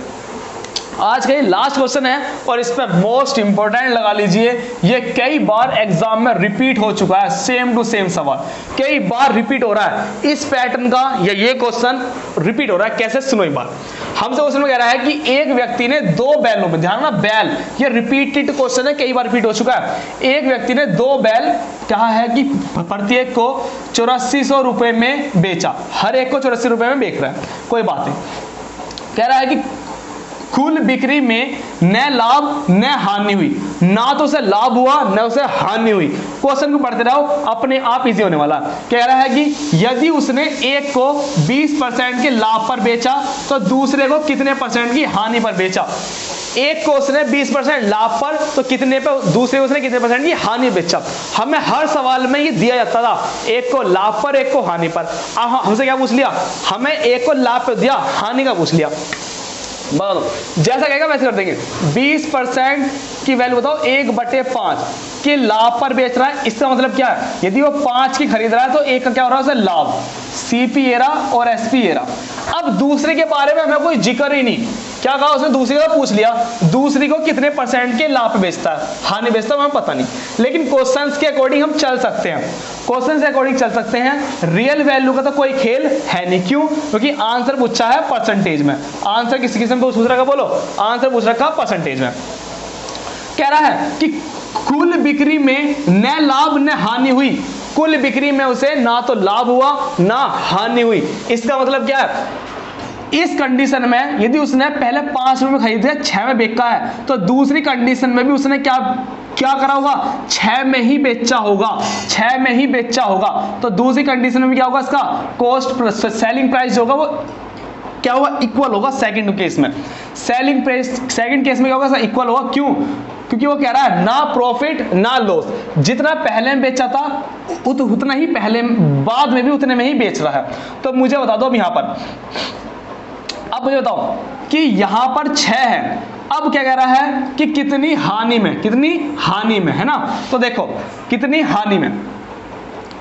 Speaker 1: आज का ये लास्ट क्वेश्चन है और इस पर मोस्ट इंपोर्टेंट लगा लीजिए, ये कई बार एग्जाम में रिपीट हो चुका है, सेम टू सेम सवाल कई बार रिपीट हो रहा है, इस पैटर्न का ये क्वेश्चन रिपीट हो रहा है। कैसे? सुनो एक बार। हमसे क्वेश्चन में कह रहा है कि एक व्यक्ति ने 2 बैलों में, ध्यान ना बैल, ये रिपीटेड क्वेश्चन है, कई बार रिपीट हो चुका है। एक व्यक्ति ने 2 बैल कहा है कि प्रत्येक को 8400 रुपए में बेचा, हर एक को 84 रुपए में बेच रहा है, कोई बात नहीं। कह रहा है कि कुल बिक्री में न लाभ न हानि हुई, ना तो उसे लाभ हुआ न उसे हानि हुई। क्वेश्चन को पढ़ते रहो, अपने आप इजी होने वाला। कह रहा है कि यदि उसने एक को 20% के लाभ पर बेचा तो दूसरे को कितने परसेंट की हानि पर बेचा। एक को उसने 20% लाभ पर तो कितने पर, दूसरे को उसने कितने परसेंट की हानि बेचा। हमें हर सवाल में ये दिया जाता था, एक को लाभ पर एक को हानि पर। हमसे क्या पूछ लिया, हमें एक को लाभ पर दिया, हानि का पूछ लिया। जैसा कहेगा वैसे कर देंगे। 20% की वैल्यू बताओ 1/5 के लाभ पर बेच रहा है, इसका मतलब क्या है, यदि वो 5 की खरीद रहा है तो एक का क्या हो रहा है, उसे लाभ, सीपी एरा और एसपी एरा। अब दूसरे के बारे में हमें कोई जिक्र ही नहीं, क्या कहा उसने, दूसरी का पूछ लिया, दूसरी को कितने परसेंट के लाभ पे बेचता है, हानि बेचता है, हमें पता नहीं। लेकिन क्वेश्चंस के अकॉर्डिंग हम चल सकते हैं, क्वेश्चन से अकॉर्डिंग चल सकते हैं। रियल वैल्यू का तो कोई खेल है नहीं। क्यों? क्योंकि आंसर पूछा है परसेंटेज में। आंसर किस किस्म पे पूछ रखा, बोलो, आंसर पूछ रखा परसेंटेज में। कह रहा है कि कुल बिक्री में न लाभ न हानि हुई, कुल बिक्री में उसे ना तो लाभ हुआ ना हानि हुई। इसका मतलब क्या है, इस कंडीशन में यदि उसने पहले 5 रुपए में खरीदे 6 में बेचा है तो दूसरी कंडीशन में भी उसने क्या करा होगा, 6 में ही बेचा होगा, 6 में ही बेचा होगा। तो दूसरी कंडीशन में क्या होगा, इसका कॉस्ट सेलिंग प्राइस होगा वो क्या होगा, इक्वल होगा। सेकंड केस में सेलिंग प्राइस, सेकंड केस में क्या होगा, इक्वल होगा। क्यों? क्योंकि वो कह रहा है ना प्रॉफिट ना लॉस, जितना पहले में बेचा था उतना ही पहले, बाद में भी उतने में ही बेच रहा है। तो मुझे बता दो अब यहां पर, अब मुझे बताओ कि यहां पर 6 है, अब क्या कह रहा है कि कितनी हानि में, कितनी हानि में, है ना। तो देखो कितनी हानि में,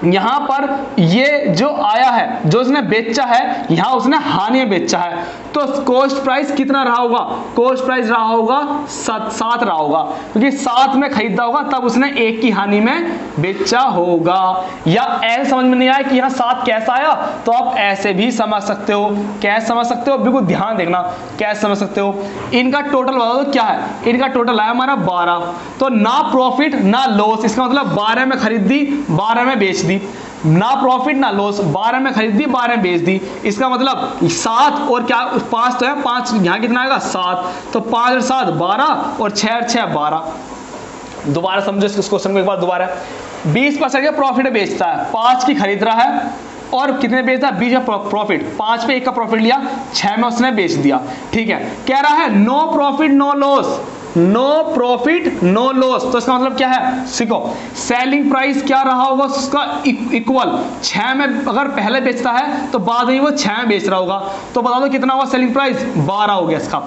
Speaker 1: यहां पर ये जो आया है, जो उसने बेचा है, यहां उसने हानि में बेचा है, तो कॉस्ट प्राइस कितना रहा होगा, कॉस्ट प्राइस रहा होगा 7 रहा होगा, क्योंकि 7 में खरीदा होगा तब उसने 1 की हानि में बेचा होगा। या ऐसे समझ में नहीं आया कि यहाँ 7 कैसा आया, तो आप ऐसे भी समझ सकते हो। कैसे समझ सकते हो, बिल्कुल ध्यान देखना कैसे समझ सकते हो। इनका टोटल बता दो क्या है, इनका टोटल आया हमारा 12, तो ना प्रॉफिट ना लॉस, इसका मतलब 12 में खरीद दी 12 में बेच दी, ना प्रॉफिट ना लॉस, 12 में खरीद दी 12 में बेच दी। इसका मतलब 7 और क्या 5 तो है, 5 यहां कितना आएगा 7, तो 5 और 7 12 और 6 और 6 12। दोबारा समझो इस क्वेश्चन को एक बार दोबारा। 20% का प्रॉफिट बेचता है, 5 की खरीद रहा है और कितने बेचता है, 20 का प्रॉफिट, 5 पे 1 का प्रॉफिट लिया, 6 में उसने बेच दिया। ठीक है, कह रहा है no profit no loss, no profit no loss, तो इसका मतलब क्या है, सीखो सेलिंग प्राइस क्या रहा होगा उसका इक्वल, 6 में अगर पहले बेचता है तो बाद में वो 6 में बेच रहा होगा, तो बता दो कितना होगा सेलिंग प्राइस, 12 हो गया इसका।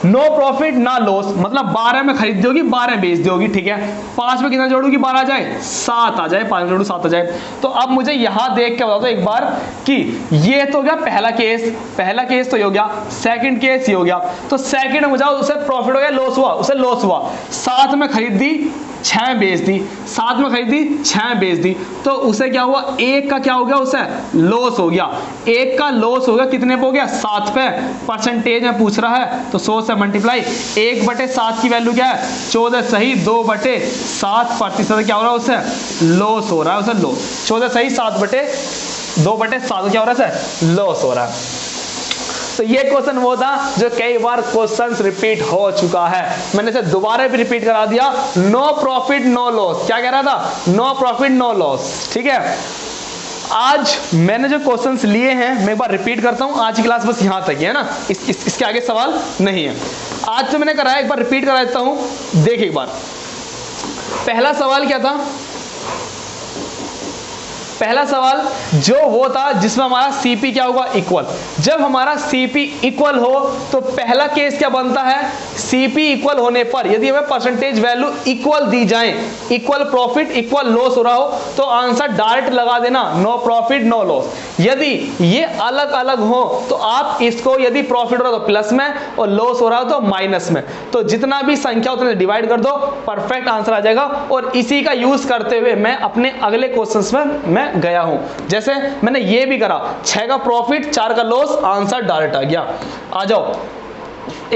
Speaker 1: नो प्रॉफिट ना लॉस मतलब 12 में खरीद दोगी 12 में बेच दोगी। ठीक है, 5 में कितना जोड़ूगी, 12 आ जाए 7 आ जाए, 5 में जोड़ू 7 आ जाए। तो अब मुझे यहां देख के बता दो एक बार कि ये तो हो गया पहला केस तो ये हो गया, सेकंड केस ये हो गया। तो सेकंड में जाओ, उसे प्रॉफिट हो गया, लॉस हुआ, उसे लॉस हुआ, 7 में खरीदी 6 में बेच दी, 7 में खरीदी 6 में बेच दी, तो उसे क्या हुआ, 1 का क्या हो गया, उसे लॉस हो गया। 1 का लॉस हो गया, कितने पे हो गया, 7 पे। परसेंटेज में पूछ रहा है तो 100 से मल्टीप्लाई, 1/7 की वैल्यू क्या है, 14 सही, 2/7% क्या हो रहा है, उसे लॉस हो रहा है, उसे लॉस। 14 सही, 2/7 क्या हो रहा है, लॉस हो रहा है। तो ये क्वेश्चन वो था जो कई बार क्वेश्चंस रिपीट हो चुका है, मैंने इसे दोबारा भी रिपीट करा दिया। नो प्रॉफिट नो लॉस, क्या कह रहा था, नो प्रॉफिट नो लॉस। ठीक है, आज मैंने जो क्वेश्चंस लिए हैं मैं एक बार रिपीट करता हूं, आज की क्लास बस यहां तक है ना, इसके आगे सवाल नहीं है। आज जो मैंने कराया एक बार रिपीट करा देता हूं, देखिए एक बार। पहला सवाल क्या था, पहला सवाल जो वो था जिसमें हमारा सीपी क्या होगा, इक्वल। जब हमारा सीपी इक्वल हो तो पहला केस क्या बनता है, सीपी इक्वल होने पर यदि हमें परसेंटेज वैल्यू इक्वल दी जाए, इक्वल प्रॉफिट इक्वल लॉस हो रहा हो तो आंसर डायरेक्ट लगा देना, नो प्रॉफिट नो लॉस। यदि ये अलग अलग हो तो आप इसको, यदि प्रॉफिट हो रहा तो प्लस में और लॉस हो रहा हो तो माइनस में, तो जितना भी संख्या उतने डिवाइड कर दो, परफेक्ट आंसर आ जाएगा। और इसी का यूज करते हुए मैं अपने अगले क्वेश्चंस में मैं गया हूं। जैसे मैंने ये भी करा, 6 का प्रॉफिट 4 का लॉस, आंसर डायरेक्ट आ गया। आ जाओ,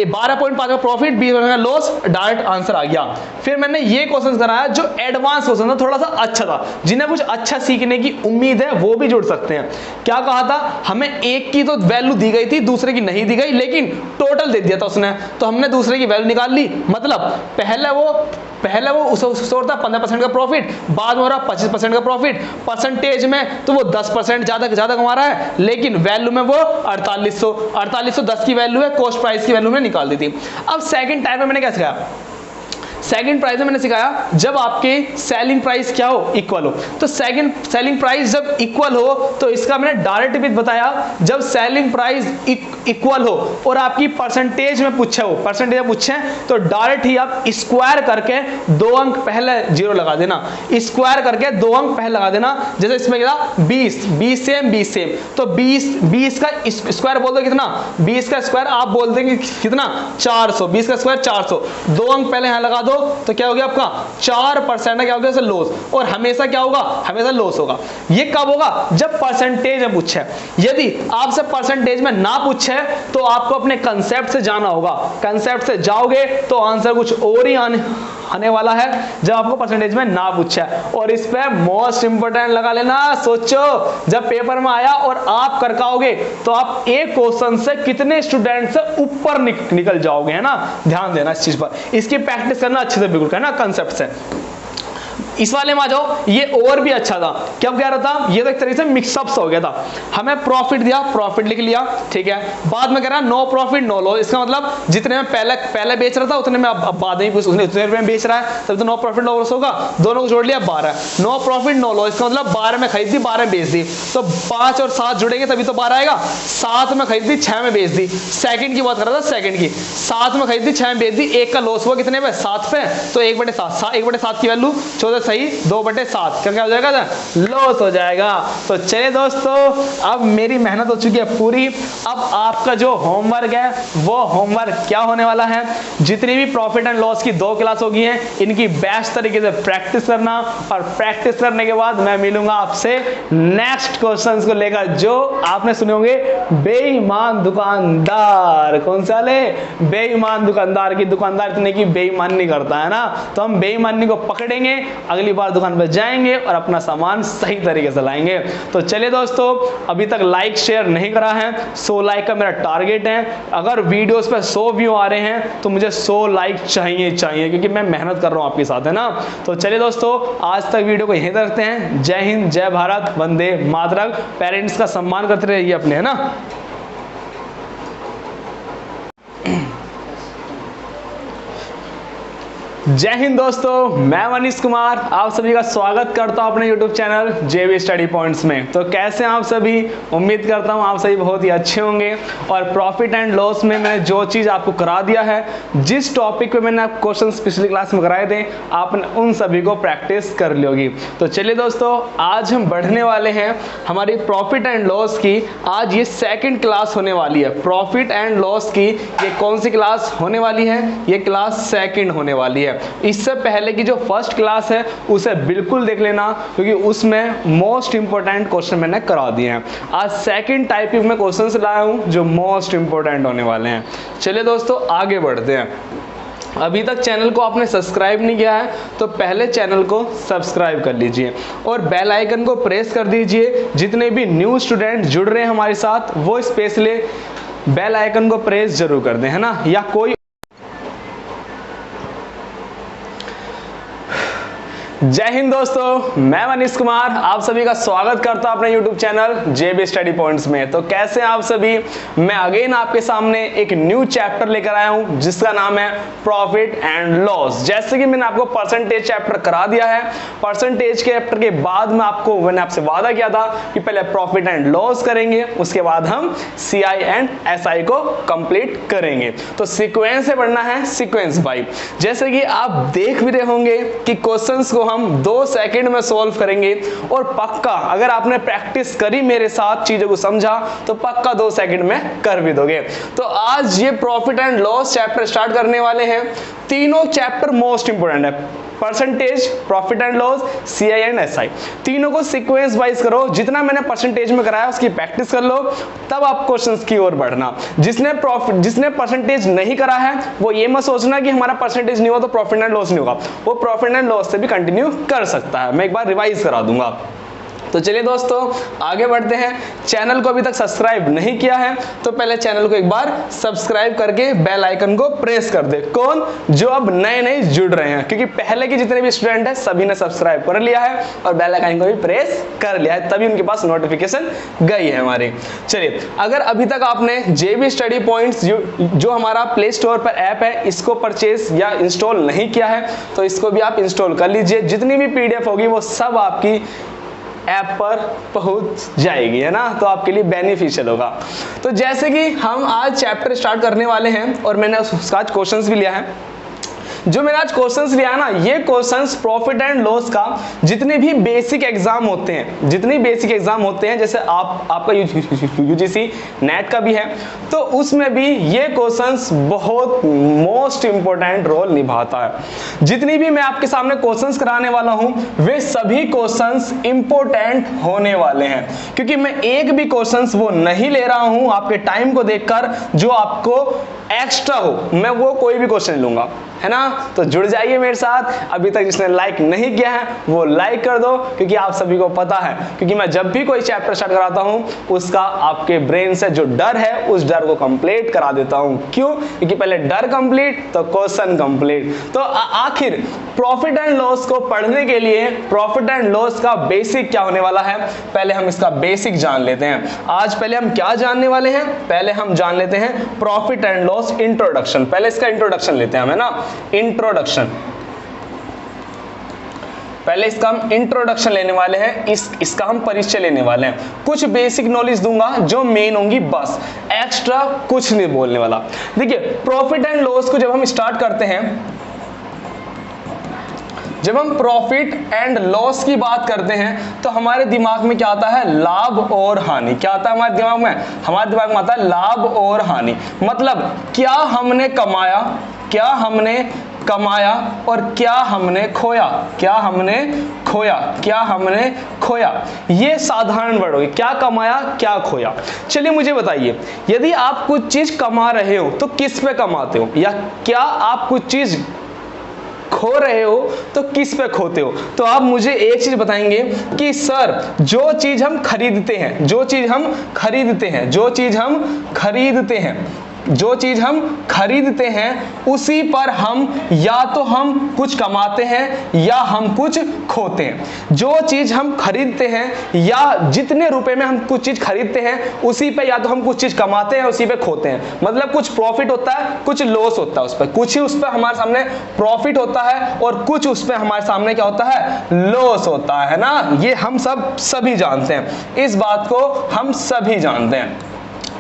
Speaker 1: 12.5 का प्रॉफिट 20 का लॉस, डायरेक्ट आंसर आ गया। फिर मैंने ये क्वेश्चन कराया जो एडवांस क्वेश्चन था, थोड़ा सा अच्छा था, जिन्हें कुछ अच्छा सीखने की उम्मीद है वो भी जुड़ सकते हैं। क्या कहा था, हमें एक की तो वैल्यू दी गई थी, दूसरे की नहीं दी गई, लेकिन टोटल दे दिया था उसने, तो हमने दूसरे की वैल्यू निकाल ली। मतलब पहले वो उससे होता 15% का प्रॉफिट, बाद में हो रहा 25% का प्रॉफिट। परसेंटेज में तो वो 10% ज्यादा कमा रहा है, लेकिन वैल्यू में वो 4800 10 की वैल्यू है, कॉस्ट प्राइस की वैल्यू में निकाल दी थी। अब सेकंड टाइप में मैंने क्या सिखाया, सेकंड प्राइस में मैंने सिखाया जब आपके सेलिंग प्राइस क्या हो, इक्वल हो। तो सेकंड सेलिंग प्राइस जब इक्वल हो तो इसका मैंने डायरेक्ट भी बताया, जब सेलिंग प्राइस इक्वल हो और आपकी परसेंटेज में पूछे हो, परसेंटेज में पूछे तो डायरेक्ट ही आप स्क्वायर करके 2 अंक पहले जीरो लगा देना, स्क्वायर करके 2 अंक पहले लगा देना। जैसे इसमें क्या 20 सेम, तो 20 का स्क्वायर बोल दो कितना, 20 का स्क्वायर आप बोल देंगे कितना 400, 20 का स्क्वायर 400, 2 अंक पहले यहां लगा दो तो क्या हो गया आपका 4% क्या हो गया लॉस। और हमेशा क्या होगा, हमेशा लॉस होगा। ये कब होगा, जब परसेंटेज में पूछे। यदि आपसे परसेंटेज में ना पूछे तो आपको अपने कंसेप्ट से जाना होगा, कंसेप्ट से जाओगे तो आंसर कुछ और ही आने वाला है जब आपको परसेंटेज में ना पूछे। और इस पे मोस्ट इंपोर्टेंट लगा लेना, सोचो जब पेपर में आया और आप कर पाओगे तो आप एक क्वेश्चन से कितने स्टूडेंट से ऊपर निकल जाओगे, है ना। ध्यान देना इस चीज पर, इसकी प्रैक्टिस करना अच्छे से बिल्कुल, है ना, कंसेप्ट से। इस वाले में आ जाओ, ये और भी अच्छा था। क्या कह रहा था, ये तो एक तरीके से मिक्सअप हो गया था। हमें प्रॉफिट दिया, प्रॉफिट लिख लिया, ठीक है। बाद में कह रहा नो प्रॉफिट नो लॉस, इसका मतलब जितने में पहले बेच रहा था उतने में अब बाद में उसने उतने रुपए में बेच रहा है, तब तो नो प्रॉफिट नो लॉस होगा। दोनों को जोड़ लिया 12, नो प्रॉफिट नो लॉस, इसका मतलब 12 में खरीद दी 12 में बेच दी, तो 5 और 7 जुड़ेंगे तभी तो 12 आएगा। 7 में खरीद दी 6 में बेच दी, सेकंड की बात कर रहा था, सेकंड की 7 में खरीद दी 6 में बेच दी, एक का लॉस हुआ कितने पे 7 पे, तो 1/7 की वैल्यू 14 सही 2/7 क्या हो जाएगा, लॉस हो जाएगा। तो चलिए दोस्तों, अब मेरी मेहनत हो चुकी है पूरी। अब आपका जो होमवर्क है वो होमवर्क क्या होने वाला है, जितनी भी प्रॉफिट एंड लॉस की 2 क्लास होगी हैं, इनकी बेस्ट तरीके से प्रैक्टिस करना, और प्रैक्टिस करने के बाद मैं मिलूंगा आपसे नेक्स्ट क्वेश्चंस को लेकर, जो आपने सुने होंगे बेईमान दुकानदार। कौन सा ले, बेईमान दुकानदार की, दुकानदार इतने की बेईमानी नहीं करता है ना, तो हम बेईमानी को पकड़ेंगे, अगली बार दुकान पर जाएंगे और अपना सामान सही तरीके से लाएंगे। तो चलिए दोस्तों, अभी तक लाइक शेयर नहीं करा है, 100 लाइक का मेरा टारगेट है। अगर वीडियोस पे 100 व्यू आ रहे हैं तो मुझे 100 लाइक चाहिए, क्योंकि मैं मेहनत कर रहा हूं आपके साथ, है ना। तो चलिए दोस्तों, आज तक वीडियो को यहीं तक रखते हैं। जय हिंद, जय भारत, वंदे मातरम। पेरेंट्स का सम्मान करते रहिए अपने, है ना। जय हिंद दोस्तों, मैं मनीष कुमार आप सभी का स्वागत करता हूं अपने YouTube channel JV study points में। तो कैसे हैं आप सभी, उम्मीद करता हूं आप सभी बहुत ही अच्छे होंगे। और प्रॉफिट एंड लॉस में मैंने जो चीज़ आपको करा दिया है, जिस टॉपिक पे मैंने आप क्वेश्चंस पिछली क्लास में कराए थे, आपने उन सभी को प्रैक्टिस कर ली होगी। तो चलिए दोस्तों, आज हम बढ़ने वाले हैं हमारी प्रॉफिट एंड लॉस की। आज ये सेकेंड क्लास होने वाली है प्रॉफिट एंड लॉस की। ये कौन सी क्लास होने वाली है, ये क्लास सेकेंड होने वाली है। इससे पहले की जो फर्स्ट क्लास है उसे बिल्कुल देख लेना, क्योंकि उसमें मोस्ट इंपोर्टेंट क्वेश्चन मैंने करा दिए हैं। आज सेकंड टाइप में क्वेश्चन लाया हूं जो मोस्ट इंपोर्टेंट होने वाले हैं। चलिए दोस्तों, आगे बढ़ते हैं। अभी तक चैनल को आपने सब्सक्राइब नहीं किया है तो पहले चैनल को सब्सक्राइब कर लीजिए और बेल आइकन को प्रेस कर दीजिए। जितने भी न्यू स्टूडेंट जुड़ रहे हैं हमारे साथ, वो स्पेशली बेल आइकन को प्रेस जरूर कर दें, है ना। या कोई जय हिंद दोस्तों, मैं मनीष कुमार आप सभी का स्वागत करता हूं अपने YouTube channel JB study points में। तो कैसे हैं आप सभी। मैं अगेन आपके सामने एक न्यू चैप्टर लेकर आया हूं जिसका नाम है प्रॉफिट एंड लॉस। जैसे कि मैंने आपको परसेंटेज चैप्टर करा दिया है, परसेंटेज चैप्टर के बाद मैंने आपसे वादा किया था कि पहले प्रॉफिट एंड लॉस करेंगे, उसके बाद हम CI एंड SI को कंप्लीट करेंगे। तो सीक्वेंस से पढ़ना है, सीक्वेंस बाई। जैसे कि आप देख भी रहे होंगे कि क्वेश्चंस को हम 2 सेकंड में सॉल्व करेंगे और पक्का अगर आपने प्रैक्टिस करी मेरे साथ, चीजों को समझा, तो पक्का 2 सेकंड में कर भी दोगे। तो आज ये profit and loss chapter start करने वाले हैं। तीनों चैप्टर मोस्ट इंपोर्टेंट है, percentage, profit and loss, CI and SI। तीनों को सीक्वेंस वाइज करो। जितना मैंने परसेंटेज में कराया उसकी प्रैक्टिस कर लो, तब आप क्वेश्चंस की ओर बढ़ना। जिसने परसेंटेज नहीं करा है वो ये मत सोचना कि हमारा परसेंटेज नहीं हुआ तो प्रॉफिट एंड लॉस नहीं होगा। वो प्रॉफिट एंड लॉस से भी कंटिन्यू कर सकता है, मैं एक बार रिवाइज करा दूंगा। तो चलिए दोस्तों आगे बढ़ते हैं। चैनल को अभी तक सब्सक्राइब नहीं किया है तो पहले चैनल को एक बार सब्सक्राइब करके बेल आइकन को प्रेस कर दे। कौन? जो अब नए जुड़ रहे हैं, क्योंकि पहले के जितने भी स्टूडेंट हैं सभी ने सब्सक्राइब कर लिया है और बेल आइकन को भी प्रेस कर लिया है, तभी उनके पास नोटिफिकेशन गई है हमारी। चलिए, अगर अभी तक आपने JB स्टडी पॉइंट्स जो हमारा प्ले स्टोर पर ऐप है इसको परचेज या इंस्टॉल नहीं किया है तो इसको भी आप इंस्टॉल कर लीजिए। जितनी भी PDF होगी वो सब आपकी ऐप पर पहुंच जाएगी, है ना, तो आपके लिए बेनिफिशियल होगा। तो जैसे कि हम आज चैप्टर स्टार्ट करने वाले हैं और मैंने उसका आज क्वेश्चंस भी लिया है। जो मैंने आज क्वेश्चंस लिया है ना, ये क्वेश्चंस प्रॉफिट एंड लॉस का जितने भी बेसिक एग्जाम होते हैं, जैसे आपका UGC नेट का भी है, तो उसमें भी ये क्वेश्चंस बहुत मोस्ट इंपोर्टेंट रोल निभाता है। जितनी भी मैं आपके सामने क्वेश्चंस कराने वाला हूं वे सभी क्वेश्चंस इंपोर्टेंट होने वाले हैं, क्योंकि मैं एक भी क्वेश्चंस वो नहीं ले रहा हूं आपके टाइम को देखकर जो आपको एक्स्ट्रा हो, मैं वो कोई भी क्वेश्चन लूंगा, है ना। तो जुड़ जाइए मेरे साथ। अभी तक जिसने लाइक नहीं किया है वो लाइक कर दो, क्योंकि आप सभी को पता है, क्योंकि मैं जब भी कोई चैप्टर स्टार्ट कराता हूं उसका आपके ब्रेन से जो डर है उस डर को कंप्लीट करा देता हूं। क्यों? क्योंकि पहले डर कंप्लीट तो क्वेश्चन कंप्लीट। तो आखिर प्रॉफिट एंड लॉस को पढ़ने के लिए प्रॉफिट एंड लॉस का बेसिक क्या होने वाला है, पहले हम इसका बेसिक जान लेते हैं। आज पहले हम क्या जानने वाले हैं? पहले हम जान लेते हैं प्रॉफिट एंड लॉस इंट्रोडक्शन। पहले इसका इंट्रोडक्शन लेते हैं हम, है ना, इंट्रोडक्शन। पहले इसका हम इंट्रोडक्शन लेने वाले हैं, इसका हम परिचय लेने वाले हैं। कुछ बेसिक नॉलेज दूंगा जो मेन होंगी, बस एक्स्ट्रा कुछ नहीं बोलने वाला। देखिए, प्रॉफिट एंड लॉस को जब हम स्टार्ट करते हैं, जब हम प्रॉफिट एंड लॉस की बात करते हैं तो हमारे दिमाग में क्या आता है? लाभ और हानि। क्या आता है हमारे दिमाग में? हमारे दिमाग में आता है लाभ और हानि। मतलब क्या हमने कमाया, क्या हमने कमाया और क्या हमने खोया, क्या हमने खोया, क्या हमने खोया। ये साधारण वर्ड हो गए, क्या कमाया, क्या खोया। चलिए मुझे बताइए, यदि आप कुछ चीज कमा रहे हो तो किस पे कमाते हो, या क्या आप कुछ चीज खो रहे हो तो किस पे खोते हो। तो आप मुझे एक चीज बताएंगे कि सर जो चीज हम खरीदते हैं, जो चीज हम खरीदते हैं, जो चीज हम खरीदते हैं, जो चीज हम खरीदते हैं उसी पर हम या तो हम कुछ कमाते हैं या हम कुछ खोते हैं। जो चीज हम खरीदते हैं या जितने रुपए में हम कुछ चीज खरीदते हैं उसी पे या तो हम कुछ चीज कमाते हैं, उसी पे खोते हैं। मतलब कुछ प्रॉफिट होता है, कुछ लॉस होता है उस पर, कुछ ही उस पर हमारे सामने प्रॉफिट होता है और कुछ उस पर हमारे सामने क्या होता है? लॉस होता है ना। ये हम सभी जानते हैं, इस बात को हम सभी जानते हैं।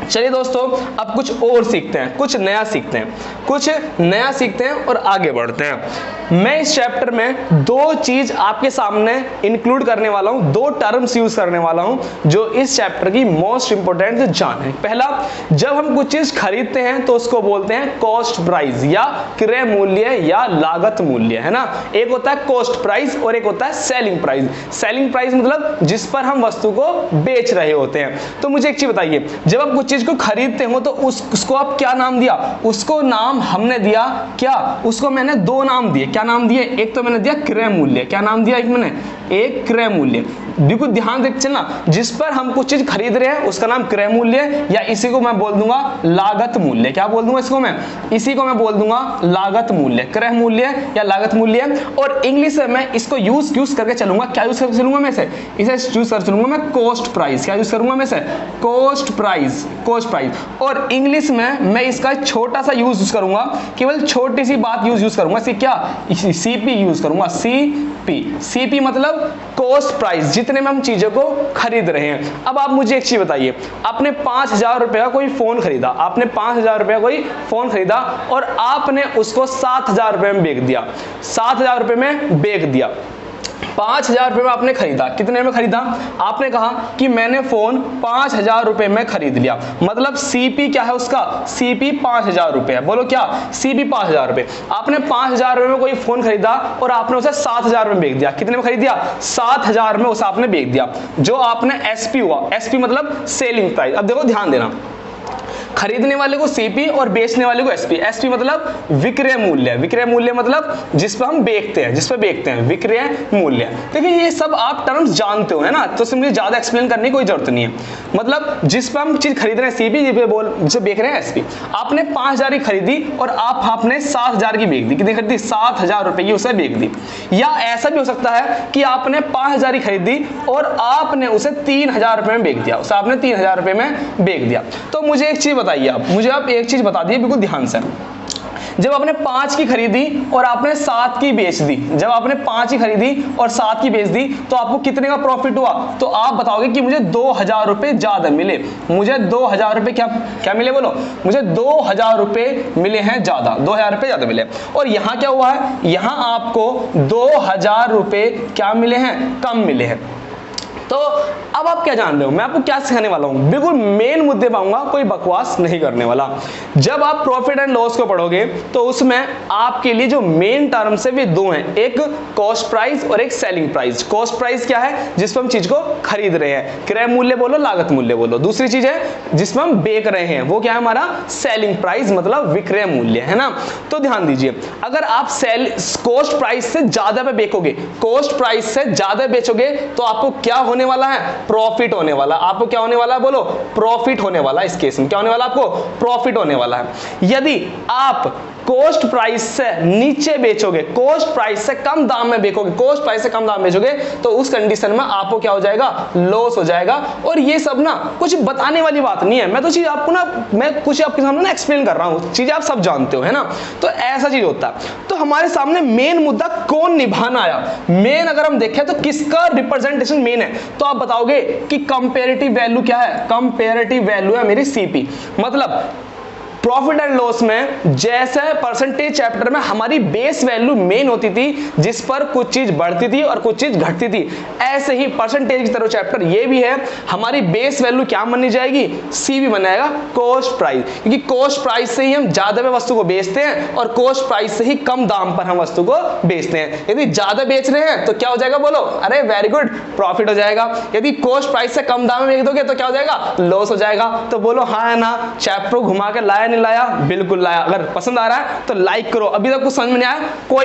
Speaker 1: चलिए दोस्तों, अब कुछ और सीखते हैं, कुछ नया सीखते हैं, कुछ नया सीखते हैं और आगे बढ़ते हैं। मैं इस चैप्टर में 2 चीज आपके सामने इंक्लूड करने वाला हूं, 2 टर्म्स यूज करने वाला हूं जो इस चैप्टर की मोस्ट इंपोर्टेंट जान है। पहला, जब हम कुछ चीज खरीदते हैं तो उसको बोलते हैं कॉस्ट प्राइस या क्रय मूल्य या लागत मूल्य, है ना। एक होता है कॉस्ट प्राइस और एक होता है सेलिंग प्राइस। सेलिंग प्राइस मतलब जिस पर हम वस्तु को बेच रहे होते हैं। तो मुझे एक चीज बताइए, जब आप कुछ चीज को खरीदते हो तो उसको आप क्या नाम दिया? उसको नाम हमने दिया क्या? उसको मैंने 2 नाम दिए। क्या नाम दिए? एक तो मैंने दिया क्रय मूल्य। क्या नाम दिया एक मैंने? एक क्रय मूल्य। बिल्कुल ध्यान से चलना, जिस पर हम कुछ चीज खरीद रहे हैं उसका नाम क्रय मूल्य, या इसी को मैं बोल दूंगा लागत मूल्य। क्या बोल दूंगा इसको मैं? इसी को मैं बोल दूंगा लागत मूल्य, क्रय मूल्य या लागत मूल्य। और इंग्लिश में मैं इसको यूज करके चलूंगा। क्या यूज करके चलूंगा मैं इसे यूज कर चलूंगा मैं कॉस्ट प्राइस। क्या यूज करूंगा मैं इसे? Cost price, cost price. और इंग्लिश में मैं इसका छोटा सा यूज करूंगा, केवल छोटी सी बात यूज करूंगा। क्या? सीपी यूज करूंगा, सीपी मतलब कॉस्ट प्राइस, जितने में हम चीजों को खरीद रहे हैं। अब आप मुझे एक चीज बताइए, आपने 5,000 रुपए का कोई फोन खरीदा, आपने 5,000 रुपए का कोई फोन खरीदा और आपने उसको 7,000 रुपए में बेच दिया, 7,000 रुपए में बेच दिया। 5,000 रुपए में आपने खरीदा, कितने में खरीदा? आपने कहा कि मैंने फोन 5,000 रुपए में खरीद लिया, मतलब सीपी क्या है उसका? सीपी 5,000 रुपए है। बोलो क्या? सीपी 5,000 रुपए। आपने 5,000 रुपए में कोई फोन खरीदा और आपने उसे 7,000 में बेच दिया। कितने में खरीद दिया? 7,000 में उसे आपने बेच दिया। जो आपने एसपी हुआ, एसपी मतलब सेलिंग प्राइस। अब देखो ध्यान देना, खरीदने वाले को सीपी और बेचने वाले को एसपी। एसपी मतलब विक्रय मूल्य, विक्रय मूल्य मतलब जिस पर हम बेचते हैं, जिस पर बेचते हैं, विक्रय मूल्य। देखिए ये सब आप टर्म्स जानते हो, है ना, तो मुझे ज्यादा एक्सप्लेन करने की कोई जरूरत नहीं है। मतलब जिस पर हम चीज खरीद रहे हैं सीपी, जिसे बेच रहे हैं एसपी। आपने 5,000 की खरीदी और आपने 7,000 की बेच दी। कितनी खरीदी? 7,000 रुपए की उसे बेच दी। या ऐसा भी हो सकता है कि आपने 5,000 की खरीदी और आपने उसे 3,000 रुपए में बेच दिया, उसे आपने 3,000 रुपए में बेच दिया। तो मुझे एक चीज बताइए, आप मुझे आप एक चीज बता दिए बिल्कुल ध्यान से। जब आपने 5 की खरीदी और आपने 7 की बेच दी, जब आपने 5 की खरीदी और 7 की बेच दी, तो आपको कितने का प्रॉफिट हुआ? तो आप बताओगे कि मुझे 2,000 रुपए ज्यादा मिले। मुझे 2,000 रुपए क्या मिले? बोलो, मुझे 2,000 रुपए मिले हैं ज्यादा, 2,000 रुपए ज्यादा मिले। और यहां क्या हुआ है? यहां आपको 2,000 रुपए क्या मिले हैं? कम मिले हैं। तो अब आप क्या जान रहे हो, मैं आपको क्या सिखाने वाला हूं? बिल्कुल मेन मुद्दे पे आऊंगा, कोई बकवास नहीं करने वाला। जब आप प्रॉफिट एंड लॉस को पढ़ोगे तो उसमें आपके लिए जो मेन टर्म्स है वे दो हैं, एक कॉस्ट प्राइस और एक सेलिंग प्राइस। कॉस्ट प्राइस क्या है? जिस पर हम चीज को खरीद रहे हैं, क्रय मूल्य बोलो, लागत मूल्य बोलो। दूसरी चीज है जिसमें हम बेच रहे हैं, वो क्या है? हमारा सेलिंग प्राइस मतलब विक्रय मूल्य, है ना। तो ध्यान दीजिए, अगर आप कॉस्ट प्राइस से ज्यादा पे बेचोगे, कॉस्ट प्राइस से ज्यादा बेचोगे तो आपको क्या होने वाला है? प्रॉफिट होने वाला। आपको क्या होने वाला है? बोलो, प्रॉफिट होने वाला। इस केस में क्या होने वाला? आपको प्रॉफिट होने वाला है। यदि आप कॉस्ट प्राइस से नीचे बेचोगे, कॉस्ट प्राइस से कम दाम में बेचोगे, कॉस्ट प्राइस से कम दाम में बेचोगे, तो उस कंडीशन में आपको क्या हो जाएगा? लॉस हो जाएगा। और ये सब ना कुछ बताने वाली बात नहीं है, मैं तो चीज आपको ना, मैं कुछ आपके सामने ना एक्सप्लेन कर रहा हूं, चीजें आप सब जानते हो, है ना। तो ऐसा चीज होता है। तो हमारे सामने मेन मुद्दा कौन निभाना आया? मेन अगर हम देखें तो किसका रिप्रेजेंटेशन मेन है? तो आप बताओगे कि कंपैरेटिव वैल्यू क्या है? कंपैरेटिव वैल्यू है मेरी सीपी। मतलब प्रॉफिट एंड लॉस में जैसे परसेंटेज चैप्टर में हमारी बेस वैल्यू मेन होती थी, जिस पर कुछ चीज बढ़ती थी और कुछ चीज घटती थी, ऐसे ही परसेंटेज की तरह चैप्टर ये भी है। हमारी बेस वैल्यू क्या बनी जाएगी? सीवी बन जाएगा, कॉस्ट प्राइस। क्योंकि कॉस्ट प्राइस से ही हम ज्यादा में वस्तु को बेचते हैं और कॉस्ट प्राइस से ही कम दाम पर हम वस्तु को बेचते हैं। यदि ज्यादा बेच रहे हैं तो क्या हो जाएगा? बोलो, अरे वेरी गुड, प्रॉफिट हो जाएगा। यदि कॉस्ट प्राइस से कम दाम में बेच दोगे तो क्या हो जाएगा? लॉस हो जाएगा। तो बोलो हाँ है ना, चैप्टर घुमा के लाया नहीं लाया? बिल्कुल लाया। अगर पसंद आ रहा है तो लाइक करो। अभी तक कुछ समझ में नहीं आया कोई